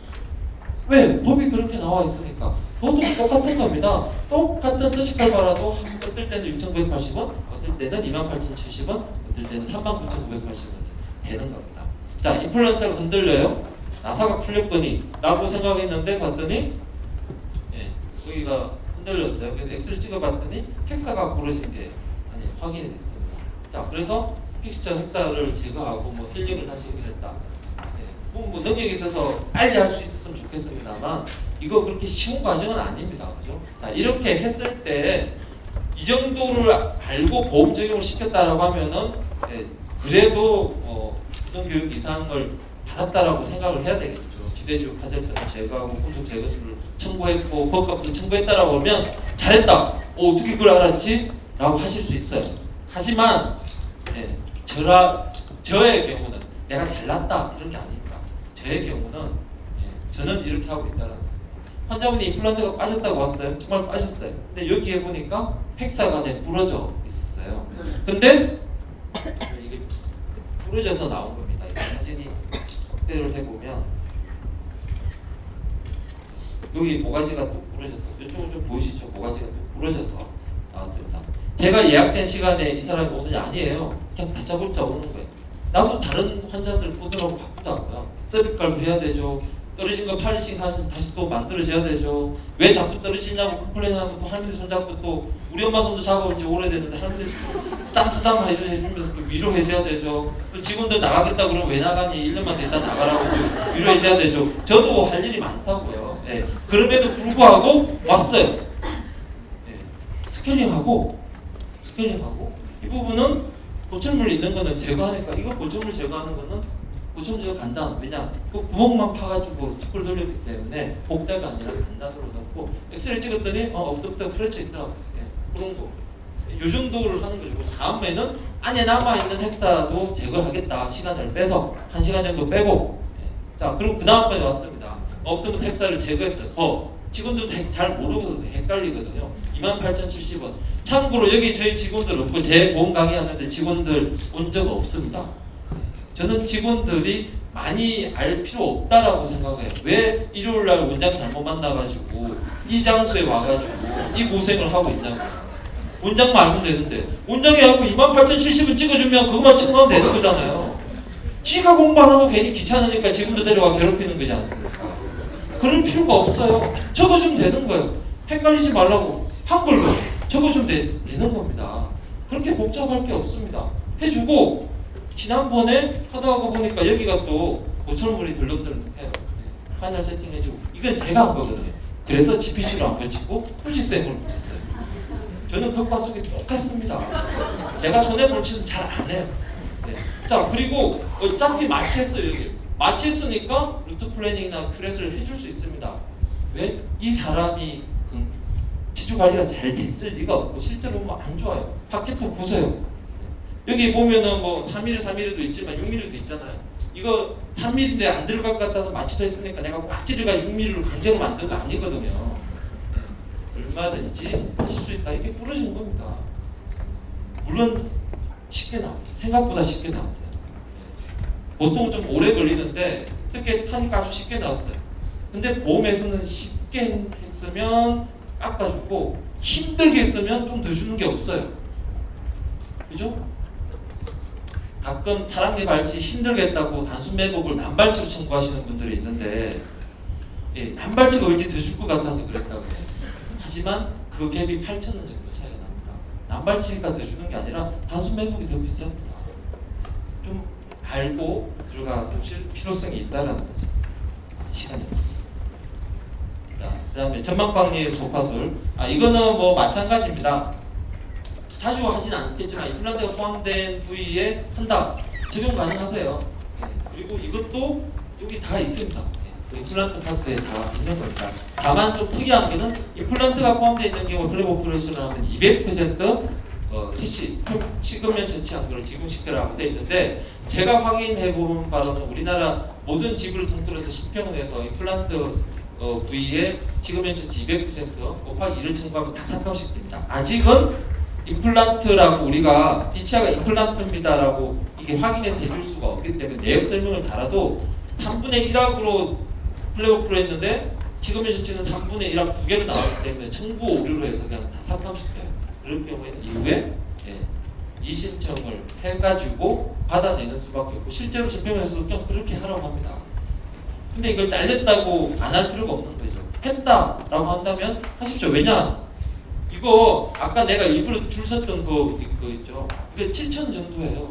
왜? 법이 그렇게 나와 있으니까. 그것도 똑같은 겁니다. 똑같은 서식할 바라도 어떨 때는 6,980원, 어떨 때는 28,070원, 어떨 때는 39,980원 되는 겁니다. 자, 임플란트가 흔들려요. 나사가 풀렸거니 라고 생각했는데 봤더니 여기가 흔들렸어요. 그래서 엑스를 찍어봤더니 헥사가 부러진 게 확인이 됐습니다. 자, 그래서 픽스처 헥사를 제거하고 뭐 힐링을 다시 했다. 뭐 능력이 있어서 빨리 할 수 있었으면 좋겠습니다만 이거 그렇게 쉬운 과정은 아닙니다. 그죠? 자, 이렇게 했을 때 이 정도를 알고 보험 적용을 시켰다라고 하면은 그래도 어떤 교육 이상을 받았다라고 생각을 해야 되겠죠. 지대주 파절단을 제거하고 금속 제거술을 청구했고 법값도 청구했다라고 하면 잘했다. 어떻게 그걸 알았지? 라고 하실 수 있어요. 하지만 저의 경우는 내가 잘났다 이런 게 아닙니다. 저의 경우는 저는 이렇게 하고 있다는 거예요. 환자분이 임플란트가 빠졌다고 왔어요. 정말 빠졌어요. 근데 여기에 보니까 헥사가 부러져 있었어요. 근데 이게 부러져서 나온 겁니다. 이 사진이 확대를 해보면 여기 모가지가 뚝 부러져서 이쪽은 좀 보이시죠? 모가지가 뚝 부러져서 나왔습니다. 제가 예약된 시간에 이 사람이 오는 게 아니에요. 그냥 다짜고짜 오는 거예요. 나도 다른 환자들 푸드라고 바쁘다고요. 서비컬 해야 되죠. 떨어진 거 팔리싱 하면서 다시 또 만들어져야 되죠. 왜 자꾸 떨어지냐고 컴플레인하면 또 할머니 손잡고 또 우리 엄마 손도 잡아온 지 오래됐는데 할머니 쌈쓰담 해주면서 또 위로해줘야 되죠. 또 직원들 나가겠다 그러면 왜 나가니? 1년만 됐다 나가라고 또 위로해줘야 되죠. 저도 할 일이 많다고요. 네. 그럼에도 불구하고 왔어요. 네. 스캐닝하고 이 부분은 보철물 있는 거는 제거하니까 이거 보철물 제거하는 거는 보철물 제거 간단. 왜냐? 그 구멍만 파가지고 스크롤 돌렸기 때문에 복대가 아니라 간단으로 넣고 엑스레이 찍었더니 엎드부터 풀어져 있더라고. 네, 그런 거. 요 정도를 하는 거죠. 다음에는 안에 남아있는 헥사도 제거하겠다. 시간을 빼서 1시간 정도 빼고 자 그리고 그 다음번에 왔습니다. 엎드면 헥사를 제거했어요. 직원들도 잘 모르거든요. 헷갈리거든요. 28,070원. 참고로 여기 저희 직원들 없고 제 보험 강의하는데 직원들 온 적 없습니다. 저는 직원들이 많이 알 필요 없다라고 생각해요. 왜 일요일날 원장 잘못 만나가지고 이 장소에 와가지고 이 고생을 하고 있냐고요. 원장만 알면 되는데 원장이 알고 28,070원 찍어주면 그것만 청구하면 되는 거잖아요. 지가 공부 안 하고 괜히 귀찮으니까 직원도 데려와 괴롭히는 거지 않습니까? 그럴 필요가 없어요. 적어주면 되는 거예요. 헷갈리지 말라고 한글로 적어주면 되는 겁니다. 그렇게 복잡할 게 없습니다. 해주고 지난번에 하다가 보니까 여기가 또 보철물이 덜렁덜렁 해요. 파이널 세팅해주고 이건 제가 한 거거든요. 그래서 GPC로 안 붙이고 풀시스템으로 붙였어요. 저는 그것과 속이 똑같습니다. 제가 손해볼 짓은 잘 안 해요. 네. 자 그리고 어차피 마취했어요. 여기 마취했으니까 루트 플래닝이나 큐렛을 해줄 수 있습니다. 왜? 이 사람이 치주 관리가 잘 됐을 리가 없고 실제로 보면 안 좋아요. 파켓도 보세요. 여기 보면은 뭐 3mm, 3mm도 있지만 6mm도 있잖아요. 이거 3mm인데 안 들어갈 것 같아서 마취도 했으니까 내가 꽉 찌르가 6mm로 강제로 만든 거 아니거든요. 얼마든지 하실 수 있다. 이게 부러지는 겁니다. 물론 쉽게 나왔어요. 생각보다 쉽게 나왔어요. 보통 좀 오래 걸리는데 어떻게 타니까 아주 쉽게 나왔어요. 근데 보험에서는 쉽게 했으면 깎아주고 힘들게 했으면 좀 더 주는 게 없어요. 그죠? 가끔 사랑니 발치 힘들게 했다고 단순 매복을 난발치로 청구하시는 분들이 있는데 난발치가 왠지 더 줄 것 같아서 그랬다고 해요. 하지만 그 갭이 8,000원 정도 차이가 납니다. 난발치가 더 주는 게 아니라 단순 매복이 더 비쌉니다. 좀 알고 들어가 필요성이 있다라는 거죠. 시간이 없어요. 자, 그다음에 전망방리 소파술. 이거는 뭐 마찬가지입니다. 자주 하진 않겠지만 임플란트가 포함된 부위에 한다. 적용 가능하세요. 그리고 이것도 여기 다 있습니다. 그 임플란트 파트에 다 있는 겁니다. 다만 좀 특이한 게는 임플란트가 포함되어 있는 경우 플랩 오퍼레이션을 하면 200% TC, 식으면 처치한 걸 지궁식대라고 되어 있는데 제가 확인해 본 바로는 우리나라 모든 지구를 통틀어서 10평에서 임플란트 부위에 식으면 처치 200% 곱하기 2를 첨부하면 다 삭감식됩니다. 아직은 임플란트라고 우리가 이치아가 임플란트입니다라고 이게 확인해서 해줄 수가 없기 때문에 내역 설명을 달아도 3분의 1학으로 플레이오프로 했는데 지금의 조치는 3분의 1학 두 개로 나왔기 때문에 청구 오류로 해서 그냥 다 삭감시켜요. 그럴 경우에는 이후에 이신청을 해가지고 받아내는 수밖에 없고 실제로 집행에서도 좀 그렇게 하라고 합니다. 근데 이걸 잘렸다고 안 할 필요가 없는 거죠. 했다라고 한다면 하십시오. 왜냐? 이거 아까 내가 일부러 줄 섰던 거 있죠. 이게 7,000 정도예요.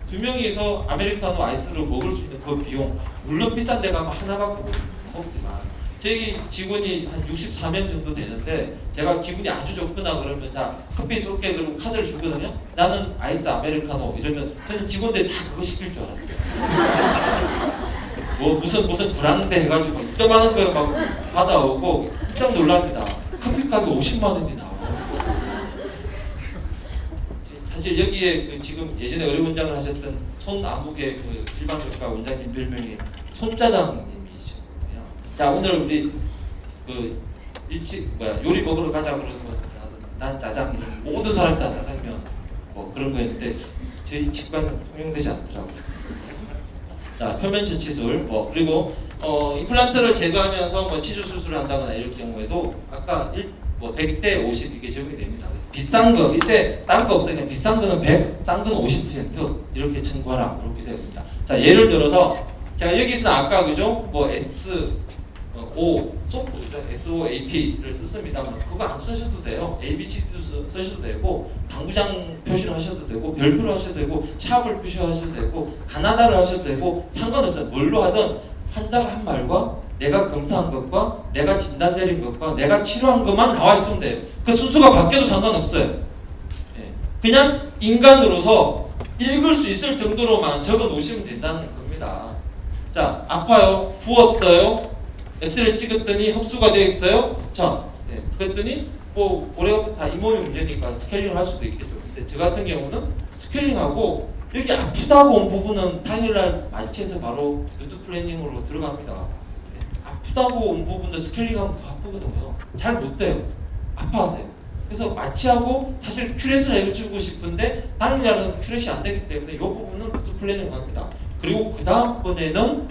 두 명이서 아메리카노 아이스를 먹을 수 있는 그 비용 물론 비싼 데 가면 하나밖에 못 먹지만 저희 직원이 한 64명 정도 되는데 제가 기분이 아주 좋구나 그러면 자 커피 쏠게 그러고 카드를 주거든요. 나는 아이스 아메리카노 이러면 저는 직원들이 다 그거 시킬 줄 알았어요. 뭐 무슨 브랑데 해가지고 이따만한 거 막 받아오고 깜짝 놀랍니다. 커피값이 50만 원이 나와요. 사실 여기에 지금 예전에 의료원장을 하셨던 손아무개 그 질방정과 원장님 별명이 손짜장님이시거든요. 자 오늘 우리 그 요리 먹으러 가자 그러는 거 난 짜장 모든 사람이 다 짜장면 뭐 그런 거 했는데 저희 치과는 통용되지 않더라고요. 자 표면 처치술 그리고 임플란트를 제거하면서 뭐 치주 수술을 한다거나 이럴 경우에도 아까 100대 50 이게 적용이 됩니다. 그래서 비싼 거 이때 다른 거 없어요. 그냥 비싼 거는 100, 싼 거는 50% 이렇게 청구하라 이렇게 되어 있습니다. 자, 예를 들어서 제가 여기서 아까 그죠 뭐 SO 소프트죠 SOAP를 썼습니다만 그거 안 쓰셔도 돼요. ABC도 쓰셔도 되고 당구장 표시를 하셔도 되고 별표를 하셔도 되고 샵을 표시하셔도 되고 가나다를 하셔도 되고 상관없어요. 뭘로 하든 환자가 한 말과 내가 검사한 것과 내가 진단 내린 것과 내가 치료한 것만 나와 있으면 돼요. 그 순서가 바뀌어도 상관없어요. 예. 그냥 인간으로서 읽을 수 있을 정도로만 적어 놓으시면 된다는 겁니다. 자, 아파요. 부었어요. 엑스레이 찍었더니 흡수가 되어 있어요. 자, 예. 그랬더니 뭐 올해 다 잇몸이 문제니까 스케일링을 할 수도 있겠죠. 근데 저 같은 경우는 스케일링하고 여기 아프다고 온 부분은 당일날 마취해서 바로 루트 플래닝으로 들어갑니다. 예. 아프다고 온 부분도 스케일링하면 더 아프거든요. 잘 못 돼요. 아파하세요. 그래서 마취하고 사실 큐렛을 해주고 싶은데 당일날은 큐렛이 안 되기 때문에 이 부분은 루트 플래닝 갑니다. 그리고 그 다음번에는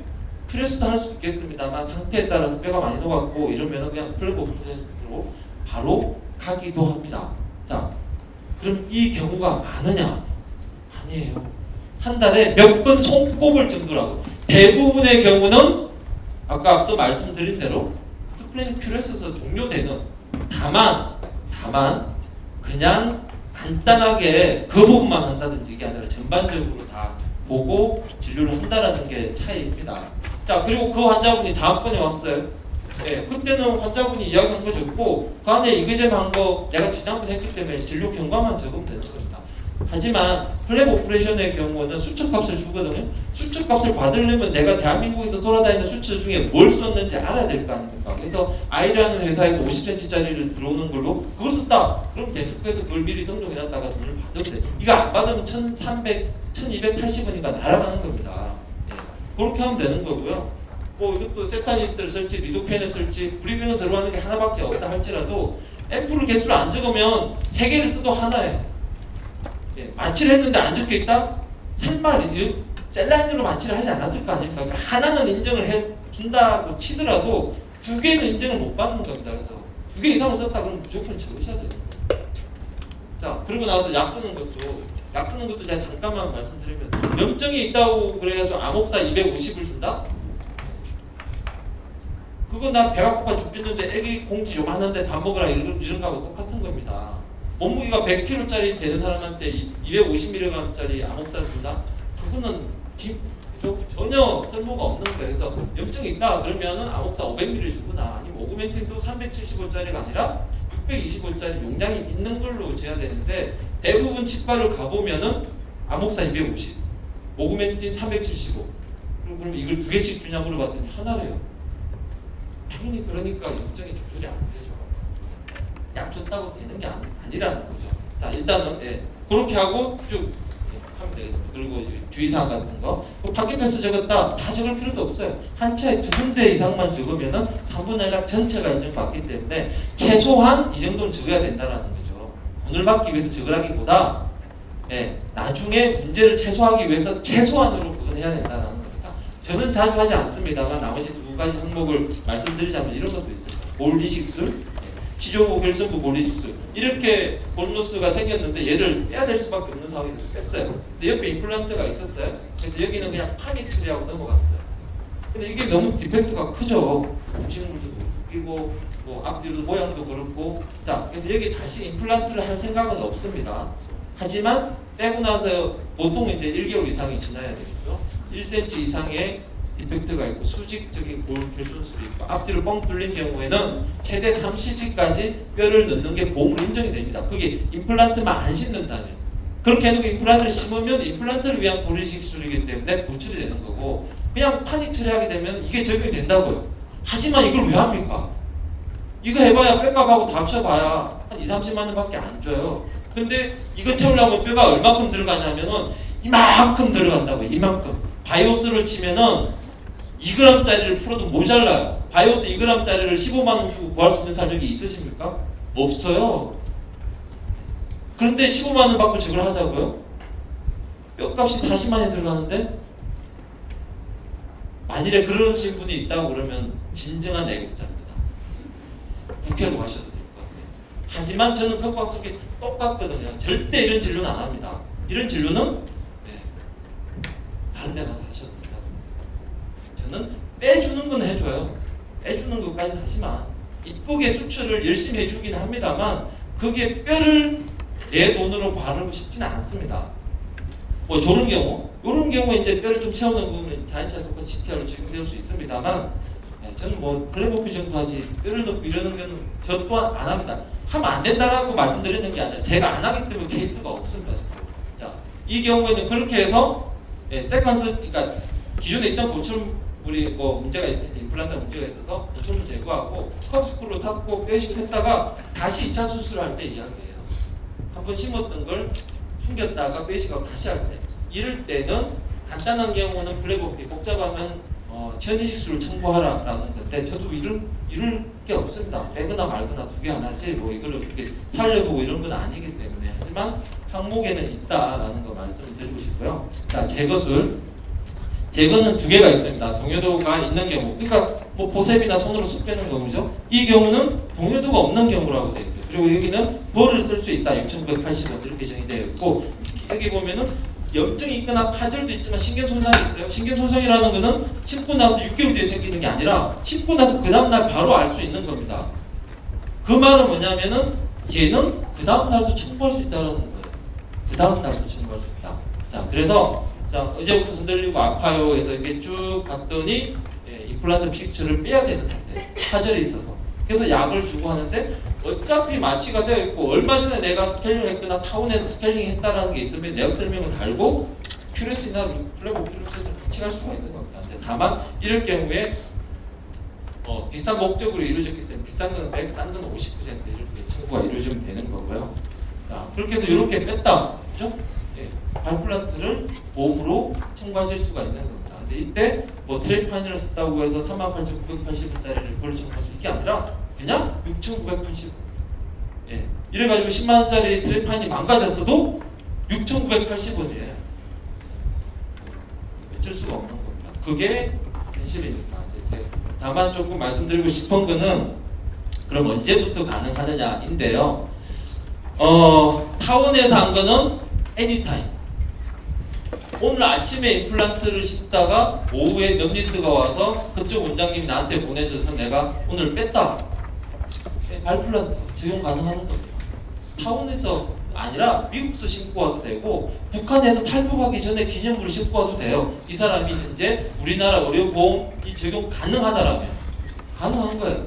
큐렛도 할 수 있겠습니다만 상태에 따라서 뼈가 많이 녹았고 이러면 그냥 플래그 플래닝으로 바로 가기도 합니다. 자, 그럼 이 경우가 많으냐? 아니에요. 한 달에 몇 번 손꼽을 정도라고. 대부분의 경우는 아까 앞서 말씀드린 대로 플래닝 큐렛에서 종료되는 다만 그냥 간단하게 그 부분만 한다든지 이게 아니라 전반적으로 다 보고 진료를 한다라는 게 차이입니다. 자, 그리고 그 환자분이 다음번에 왔어요. 네, 그때는 환자분이 이야기한 거 적고 그 안에 이거제 한 거 내가 지난번에 했기 때문에 진료 경과만 적으면 되는 겁니다. 하지만 플랩 오퍼레이션의 경우는 수첩값을 주거든요. 수첩값을 받으려면 내가 대한민국에서 돌아다니는 수첩 중에 뭘 썼는지 알아야 될 거 아닙니까? 그래서 I라는 회사에서 50cm짜리를 들어오는 걸로 그걸 썼다. 그럼 데스크에서 그걸 미리 등록해놨다가 돈을 받으면 돼. 이거 안 받으면 1280원이니까 날아가는 겁니다. 네, 그렇게 하면 되는 거고요. 뭐 이것도 세타니스트를 쓸지 리도펜을 쓸지 브리빙을 들어가는 게 하나밖에 없다 할지라도 F를 개수를 안 적으면 3개를 써도 하나예요. 예, 마취를 했는데 안 적혀 있다? 설마 셀라인으로 마취를 하지 않았을 거 아닙니까? 그러니까 하나는 인정을 해준다고 치더라도 2개는 인정을 못 받는 겁니다. 그래서 2개 이상을 썼다 그러면 무조건 적으셔야 되는 거예요. 자, 그리고 나서 약 쓰는 것도 제가 잠깐만 말씀드리면 염증이 있다고 그래서 아목사 250을 준다? 그거 나 배가 고파 죽겠는데 애기 공지 요만한데 밥 먹으라 이런 거하고 똑같은 겁니다. 몸무게가 100kg짜리 되는 사람한테 250mg짜리 아목사를 준다? 그거는 전혀 쓸모가 없는 거예요. 그래서 염증이 있다 그러면은 아목사 500ml 주거나 아니면 오그멘틴도 375짜리가 아니라 625짜리 용량이 있는 걸로 재야 되는데 대부분 치과를 가보면은 아목사 250, 오그멘틴 375 그리고 그러면 이걸 2개씩 주냐 물어봤더니 하나래요. 당연히 그러니까 염증이 조절이 안 되죠. 약 줬다고 되는 게 아니라는 거죠. 자, 일단은 그렇게 하고 쭉 하면 되겠습니다. 그리고 주의사항 같은 거 파켓에서 적었다 다 적을 필요도 없어요. 한 차에 2군데 이상만 적으면은 3분의 1약 전체가 인정받기 때문에 최소한 이 정도는 적어야 된다는 거죠. 돈을 받기 위해서 적으라기보다 나중에 문제를 최소화하기 위해서 최소한으로 그건 해야 된다는 겁니다. 저는 자주 하지 않습니다만 나머지 2가지 항목을 말씀드리자면 이런 것도 있어요. 몰리식술 시조고 결성부 몰리식술 이렇게 볼루스가 생겼는데 얘를 빼야 될 수밖에 없는 상황이 돼서 뺐어요. 근데 옆에 임플란트가 있었어요. 그래서 여기는 그냥 파닉 처리하고 넘어갔어요. 근데 이게 너무 디펙트가 크죠. 음식물도 웃기고 뭐 앞뒤로 모양도 그렇고 자 그래서 여기 다시 임플란트를 할 생각은 없습니다. 하지만 빼고 나서 보통 이제 1개월 이상이 지나야 되겠죠. 1cm 이상의 디펙트가 있고 수직적인 골 결손술이 있고 앞뒤로 뻥 뚫린 경우에는 최대 3cm까지 뼈를 넣는 게 보험으로 인정이 됩니다. 그게 임플란트만 안 심는다면 그렇게 해놓고 임플란트를 심으면 임플란트를 위한 고리식술이기 때문에 고출이 되는 거고 그냥 파닉 처리하게 되면 이게 적용이 된다고요. 하지만 이걸 왜 합니까? 이거 해봐야 뼈값하고 다 합쳐봐야 한 2-30만 원밖에 안 줘요. 근데 이거 채우려면 뼈가 얼마큼 들어가냐면은 이만큼 들어간다고요. 이만큼. 바이오스를 치면은 2g짜리를 풀어도 모자라요. 바이오스 2g짜리를 15만 원 주고 구할 수 있는 사람이 있으십니까? 없어요. 그런데 15만 원 받고 저걸 하자고요? 뼈값이 40만 원이 들어가는데 만일에 그러신 분이 있다고 그러면 진정한 애국자입니다. 국회로 가셔도 될 것 같아요. 하지만 저는 그 과속이 똑같거든요. 절대 이런 진료는 안 합니다. 이런 진료는 다른 데 가서 하셔도 된다. 저는 빼주는 건 해줘요. 빼주는 것까지는 하지만 이쁘게 수술을 열심히 해주긴 합니다만 그게 뼈를 내 돈으로 바르고 싶지는 않습니다. 뭐 저런 경우, 이런 경우에 이제 뼈를 좀 채우는 부분은 자연차 똑같이 CTR로 적용될 수 있습니다만 저는 뭐 플레이버피 정도 하지 뼈를 넣고 이러는 거는 저 또한 안 합니다. 하면 안 된다라고 말씀드리는 게 아니라 제가 안 하기 때문에 케이스가 없습니다. 자, 이 경우에는 그렇게 해서 세컨스, 그러니까 기존에 있던 보철물이 뭐 문제가 있든지 임플란트 문제가 있어서 보철물 제거하고 컵스크루 탔고 빼시고 했다가 다시 2차 수술할 때 이야기예요. 한 번 심었던 걸 숨겼다가 빼시고 다시 할 때, 이럴 때는 간단한 경우는 플레이버피, 복잡하면 천이식술을 청구하라라는 건데 저도 이럴 게 없습니다. 빼거나 말거나 두 개 하나지 뭐 이걸 이렇게 살려보고 이런 건 아니기 때문에. 하지만 항목에는 있다라는 거 말씀드리고 싶고요. 자, 제거술. 제거는 두 개가 있습니다. 동요도가 있는 경우, 그러니까 뭐 보셉이나 손으로 쑥 빼는 경우죠. 이 경우는 동요도가 없는 경우라고 되어 있어요. 그리고 여기는 벌을 쓸 수 있다. 6,980원 이렇게 정의되어 있고, 여기 보면은 염증이 있거나 파절도 있지만 신경 손상이 있어요. 신경 손상이라는 거는 심고 나서 6개월 뒤에 생기는 게 아니라 심고 나서 그 다음날 바로 알 수 있는 겁니다. 그 말은 뭐냐면은 얘는 그 다음날도 청구할 수 있다는 거예요. 그 다음날도 청구할 수 있다. 자, 그래서 자, 어제부터 흔들리고 아파요 해서 이렇게 쭉 봤더니 임플란트 픽처를 빼야 되는 상태, 파절이 있어서. 그래서 약을 주고 하는데 어차피 마취가 되어 있고 얼마 전에 내가 스케일링 했거나 타운에서 스케일링 했다라는 게 있으면 내역 설명을 달고 큐레스나 플레보필로스를 같이 갈 수가 있는 겁니다. 다만 이럴 경우에 비슷한 목적으로 이루어졌기 때문에 비싼 건 100, 싼 건 50% 이렇게 청구가 이루어지면 되는 거고요. 자, 그렇게 해서 이렇게 뺐다, 그죠? 발플란트를 보험으로 청구하실 수가 있는 겁니다. 근데 이때 뭐 트레이파인을 썼다고 해서 38,980원짜리를 벌을 청구할 수 있는 게 아니라 그냥 6,980원. 이래가지고 10만 원짜리 트레이파인이 망가졌어도 6,980원이에요. 어쩔 수가 없는 겁니다. 그게 현실이니까. 다만 조금 말씀드리고 싶은 거는 그럼 언제부터 가능하느냐인데요. 타운에서 한 거는 anytime. 오늘 아침에 임플란트를 심다가 오후에 넘리스가 와서 그쪽 원장님이 나한테 보내줘서 내가 오늘 뺐다. 발플란트 적용 가능한 겁니다. 타운에서 아니라 미국에서 심고 와도 되고 북한에서 탈북하기 전에 기념물을 심고 와도 돼요. 이 사람이 현재 우리나라 의료보험이 적용 가능하다라면 가능한 거예요.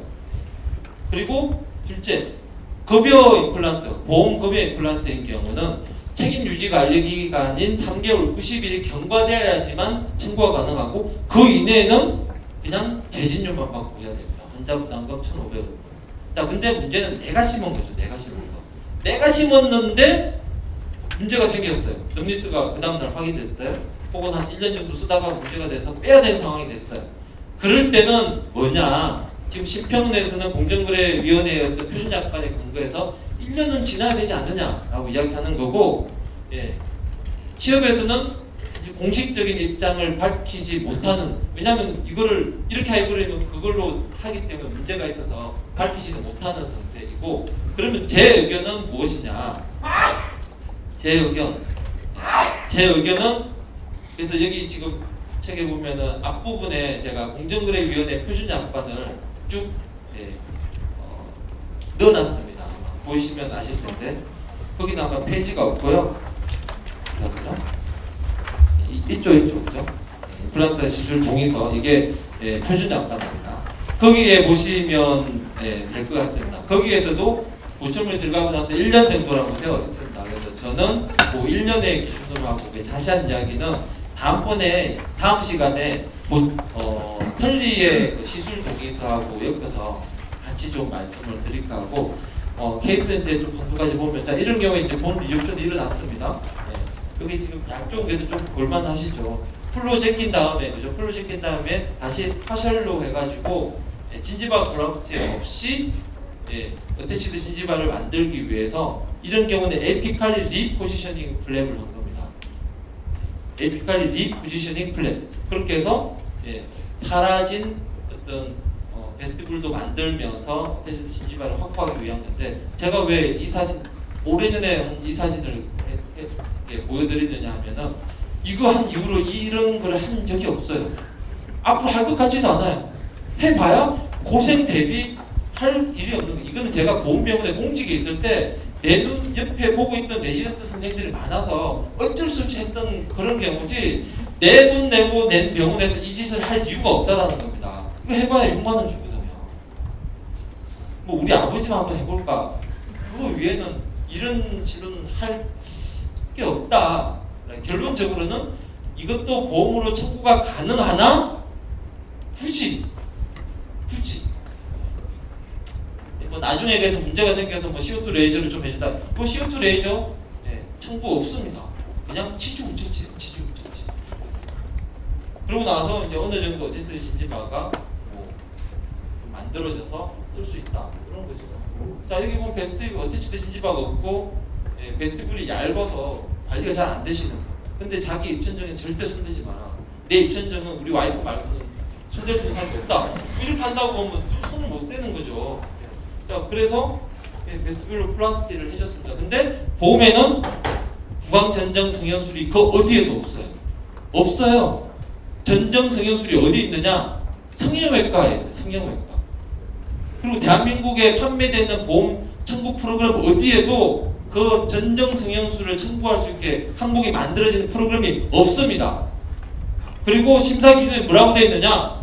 그리고 둘째, 급여 임플란트, 보험 급여 임플란트인 경우는 책임 유지 관리 기간인 3개월 90일이 경과되어야지만 청구가 가능하고 그 이내에는 그냥 재진료만 받고 해야 됩니다. 환자 부담금 1,500원. 자, 근데 문제는 내가 심은 거죠. 내가 심은 거. 내가 심었는데 문제가 생겼어요. 덤리스가 그 다음날 확인됐어요. 혹은 한 1년 정도 쓰다가 문제가 돼서 빼야 되는 상황이 됐어요. 그럴 때는 뭐냐? 지금 심평원에서는 공정거래위원회의 어떤 표준약관에 근거해서 1년은 지나야 되지 않느냐라고 이야기하는 거고, 취업에서는 공식적인 입장을 밝히지 못하는, 왜냐하면 이거를 이렇게 해버리면 그걸로 하기 때문에 문제가 있어서 밝히지도 못하는 상태이고, 그러면 제 의견은 무엇이냐? 제 의견은 그래서 여기 지금 책에 보면은 앞부분에 제가 공정거래위원회 표준약관을 쭉 넣어놨습니다. 보시면 아실 텐데 거기는 아마 페이지가 없고요. 이쪽이죠. 임플란트 시술 동의서, 이게 표준약관입니다. 거기에 보시면 될 것 같습니다. 거기에서도 보철물이 들어가고 나서 1년 정도라고 되어 있습니다. 그래서 저는 뭐 1년의 기준으로 하고 자세한 이야기는 다음 시간에 털리의 시술 동의서하고 엮어서 같이 좀 말씀을 드릴까 하고, 케이스 이제 좀 한두 가지 보면, 자, 이런 경우에 이제 본 리액션이 일어났습니다. 여기 지금 양쪽에도 좀 볼만하시죠. 풀로 제낀 다음에, 그죠? 풀로 제낀 다음에 다시 파셜로 해가지고 진지바 브라우치 없이 어태치드 진지바를 만들기 위해서 이런 경우는 에피칼리 리포지셔닝 플랩을 한 겁니다. 에피칼리 리포지셔닝 플랩. 그렇게 해서 사라진 어떤 베스티블도 만들면서 테시스 신지발을 확보하기 위한 건데, 제가 왜 이 사진 오래전에 이 사진을 보여드리느냐 하면은 이거 한 이후로 이런 걸 한 적이 없어요. 앞으로 할 것 같지도 않아요. 해봐야 고생 대비 할 일이 없는 거예요. 이거는 제가 보험병원에 공직에 있을 때 내 눈 옆에 보고 있던 레지던트 선생님들이 많아서 어쩔 수 없이 했던 그런 경우지, 내 돈 내고 낸 병원에서 이 짓을 할 이유가 없다라는 겁니다. 이거 해봐야 6만 원 주거든요. 뭐 우리 아버지만 한번 해볼까? 그거 위에는 이런 실은 할 게 없다. 결론적으로는 이것도 보험으로 청구가 가능하나? 굳이 뭐 나중에 대해서 문제가 생겨서 뭐 CO2 레이저를 좀 해준다. 뭐 CO2 레이저 청구 없습니다. 그냥 치주우처치. 그러고 나서 이제 어느 정도 어디서 진지바가 뭐 좀 만들어져서 쓸 수 있다, 그런 거죠. 자, 여기 보면 베스티블 어태치드 진지바가 없고, 베스티블이 얇아서 관리가 잘 안 되시는 거. 근데 자기 입천정에 절대 손대지 마라. 내 입천정은 우리 와이프 말고는 손댈 수 있는 사람이 없다. 이렇게 한다고 보면 손을 못 대는 거죠. 자, 그래서 베스티블로 플라스틱을 해줬습니다. 근데 보험에는 구강 전정 성형술이 그 어디에도 없어요. 전정 성형술이 어디 있느냐? 성형외과에 있어요. 성형외과. 그리고 대한민국에 판매되는 보험 청구 프로그램 어디에도 그 전정 성형술을 청구할 수 있게 항목이 만들어지는 프로그램이 없습니다. 그리고 심사 기준에 뭐라고 되어 있느냐?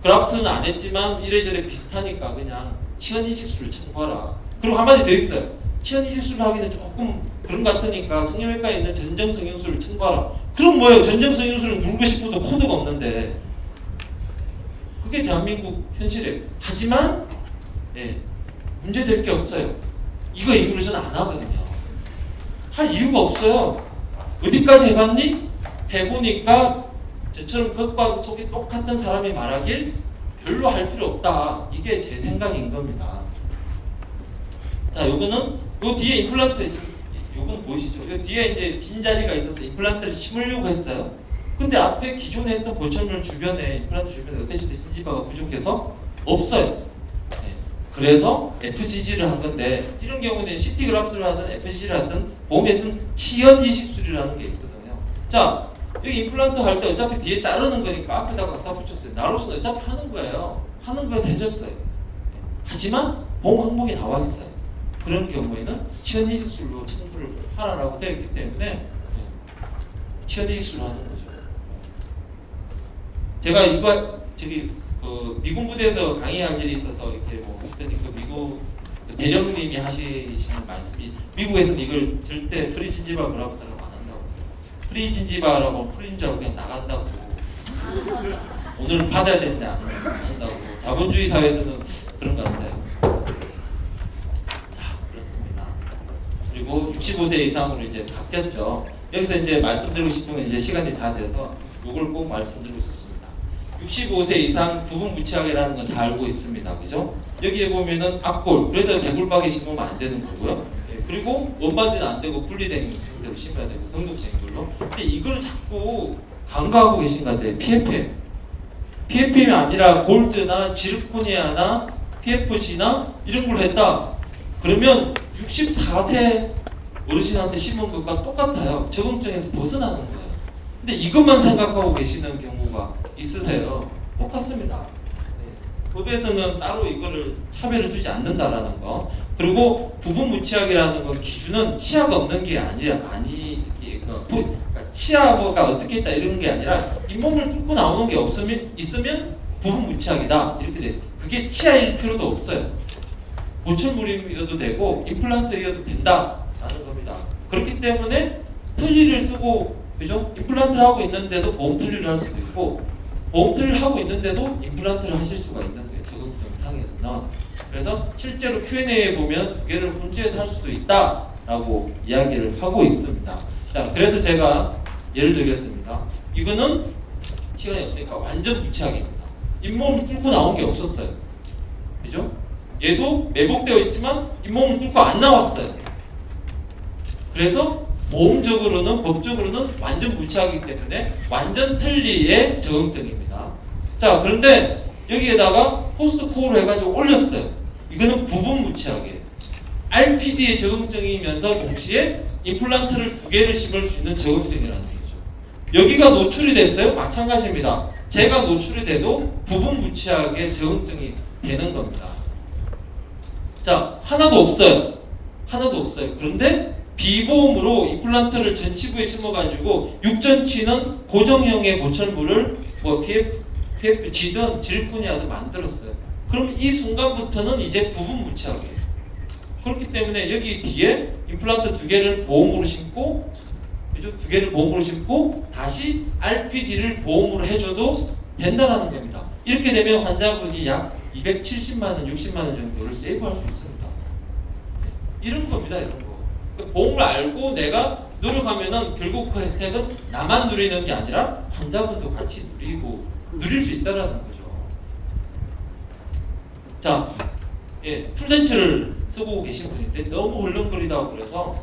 그라프트는 안 했지만 이래저래 비슷하니까 그냥 치현이식술을 청구하라. 그리고 한마디 더 있어요. 치현이식술을 하기는 조금 그런 것 같으니까 성형외과에 있는 전정 성형술을 청구하라. 그럼 뭐예요? 전정 성형술을 누르고 싶어도 코드가 없는데. 그게 대한민국 현실이에요. 하지만 문제될 게 없어요. 이거 이후로 저는 안 하거든요. 할 이유가 없어요. 어디까지 해봤니? 해보니까 저처럼 겉과 속이 똑같은 사람이 말하길 별로 할 필요 없다. 이게 제 생각인 겁니다. 자, 요거는 요 뒤에 임플란트, 요건 보이시죠? 요 뒤에 이제 빈자리가 있어서 임플란트를 심으려고 했어요. 근데 앞에 기존에 했던 보천물 주변에, 임플란트 주변에 어태치드 신지바가 부족해서 없어요. 그래서 FGG를 한 건데, 이런 경우는 CT 그라프트를 하든 FGG를 하든 보험에서는 치연 이식술이라는 게 있거든요. 자, 여기 임플란트 할 때 어차피 뒤에 자르는 거니까 앞에다가 갖다 붙였어요. 나로서는 어차피 하는 거예요. 하는 거에서 해줬어요. 하지만 보험 항목에 나와 있어요. 그런 경우에는 치연 이식술로 청구를 하라고 되어 있기 때문에 치연 이식술로 하는 거죠. 제가 이거 미군 부대에서 강의할 일이 있어서 이렇게 뭐 했더니 그 미국 대령님이 하시는 말씀이, 미국에서는 이걸 절대 프리진지바 그라프트라고 안 한다고. 프리진지바라고 프린자고 그냥 나간다고. 오늘 받아야 되는데 안 한다고. 자본주의 사회에서는 그런 것 같아요. 자, 그렇습니다. 그리고 65세 이상으로 이제 바뀌었죠. 여기서 이제 말씀드리고 싶은 건 이제 시간이 다 돼서 이걸 꼭 말씀드리고 싶습니다. 65세 이상 부분 무치하게라는 건 다 알고 있습니다. 그죠? 여기에 보면은 앞골, 그래서 대골박이 심으면 안 되는 거고요. 그리고 원반대는 안 되고 분리된 대로 심어야 되고, 등록된 걸로. 근데 이걸 자꾸 간과하고 계신 것 같아요. PFM이 아니라 골드나 지르코니아나 PFG나 이런 걸 했다. 그러면 64세 어르신한테 심은 것과 똑같아요. 적응증에서 벗어나는 거예요. 근데 이것만 생각하고 계시는 경우가 있으세요. 똑같습니다. 법에서는 따로 이거를 차별을 두지 않는다라는 거. 그리고 부분 무치약이라는 건 기준은 치아가 없는 게 그러니까 치아가 어떻게 있다 이런 게 아니라 잇몸을 뚫고 나오는 게 있으면 부분 무치약이다 이렇게 돼 있어요. 그게 치아일 필요도 없어요. 보철물이어도 되고 임플란트여도 된다라는 겁니다. 그렇기 때문에 틀니를 쓰고, 그죠? 임플란트를 하고 있는데도 보험 틀니를 할 수도 있고, 보험 틀니를 하고 있는데도 임플란트를 하실 수가 있는 거예요. 적응증 상에서는. 그래서 실제로 Q&A에 보면 두 개를 혼재해서 할 수도 있다라고 이야기를 하고 있습니다. 자, 그래서 제가 예를 들겠습니다. 이거는 시간이 없으니까 완전 무치약입니다. 잇몸을 뚫고 나온 게 없었어요. 그죠? 얘도 매복되어 있지만 잇몸을 뚫고 안 나왔어요. 그래서 보험적으로는, 법적으로는 완전 무치하기 때문에 완전 틀니의 적응증입니다. 자, 그런데 여기에다가 포스트 코어로 해가지고 올렸어요. 이거는 부분 무치하게 RPD의 적응증이면서 동시에 임플란트를 2개를 심을 수 있는 적응증이라는 얘기죠. 여기가 노출이 됐어요? 마찬가지입니다. 제가 노출이 돼도 부분 무치하게 적응증이 되는 겁니다. 자, 하나도 없어요. 하나도 없어요. 그런데 비보험으로 임플란트를 전치부에 심어가지고 육전치는 고정형의 보철물을 뭐 PFG든 질분이라도 만들었어요. 그럼 이 순간부터는 이제 부분 무치하게. 그렇기 때문에 여기 뒤에 임플란트 2개를 보험으로 심고, 그죠? 2개를 보험으로 심고 다시 RPD를 보험으로 해줘도 된다는 겁니다. 이렇게 되면 환자분이 약 270만 원, 60만 원 정도를 세이브할 수 있습니다. 이런 겁니다, 이런 거. 보험을 알고 내가 노력하면은 결국 그 혜택은 나만 누리는 게 아니라 환자분도 같이 누릴 수 있다라는 거죠. 자, 풀덴트를 쓰고 계신 분인데 너무 헐렁거리다고 그래서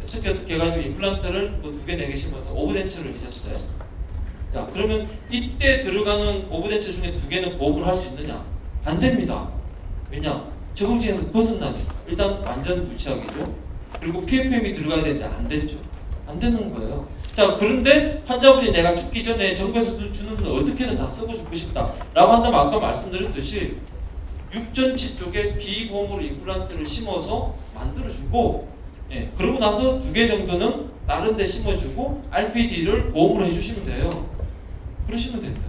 어떻게 해가지고 임플란트를 뭐 2개, 4개 심어서 오브덴처를 하셨어요. 자, 그러면 이때 들어가는 오브덴처 중에 2개는 보험을 할 수 있느냐? 안 됩니다. 왜냐? 적응증에서 벗어나니까. 일단 완전 무치하게죠. 그리고 PFM이 들어가야 되는데 안 됐죠. 안 되는 거예요. 자, 그런데 환자분이 내가 죽기 전에 정부에서 주는 건 어떻게든 다 쓰고 죽고 싶다 라고 한다면 아까 말씀드렸듯이 육전치 쪽에 비보험으로 임플란트를 심어서 만들어주고, 그러고 나서 2개 정도는 다른 데 심어주고 RPD를 보험으로 해주시면 돼요. 그러시면 됩니다.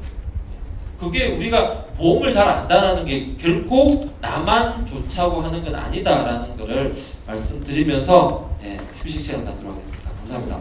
그게 우리가 보험을 잘 안다는 게 결코 나만 좋자고 하는 건 아니다라는 것을 말씀드리면서 휴식 시간 갖도록 하겠습니다. 감사합니다.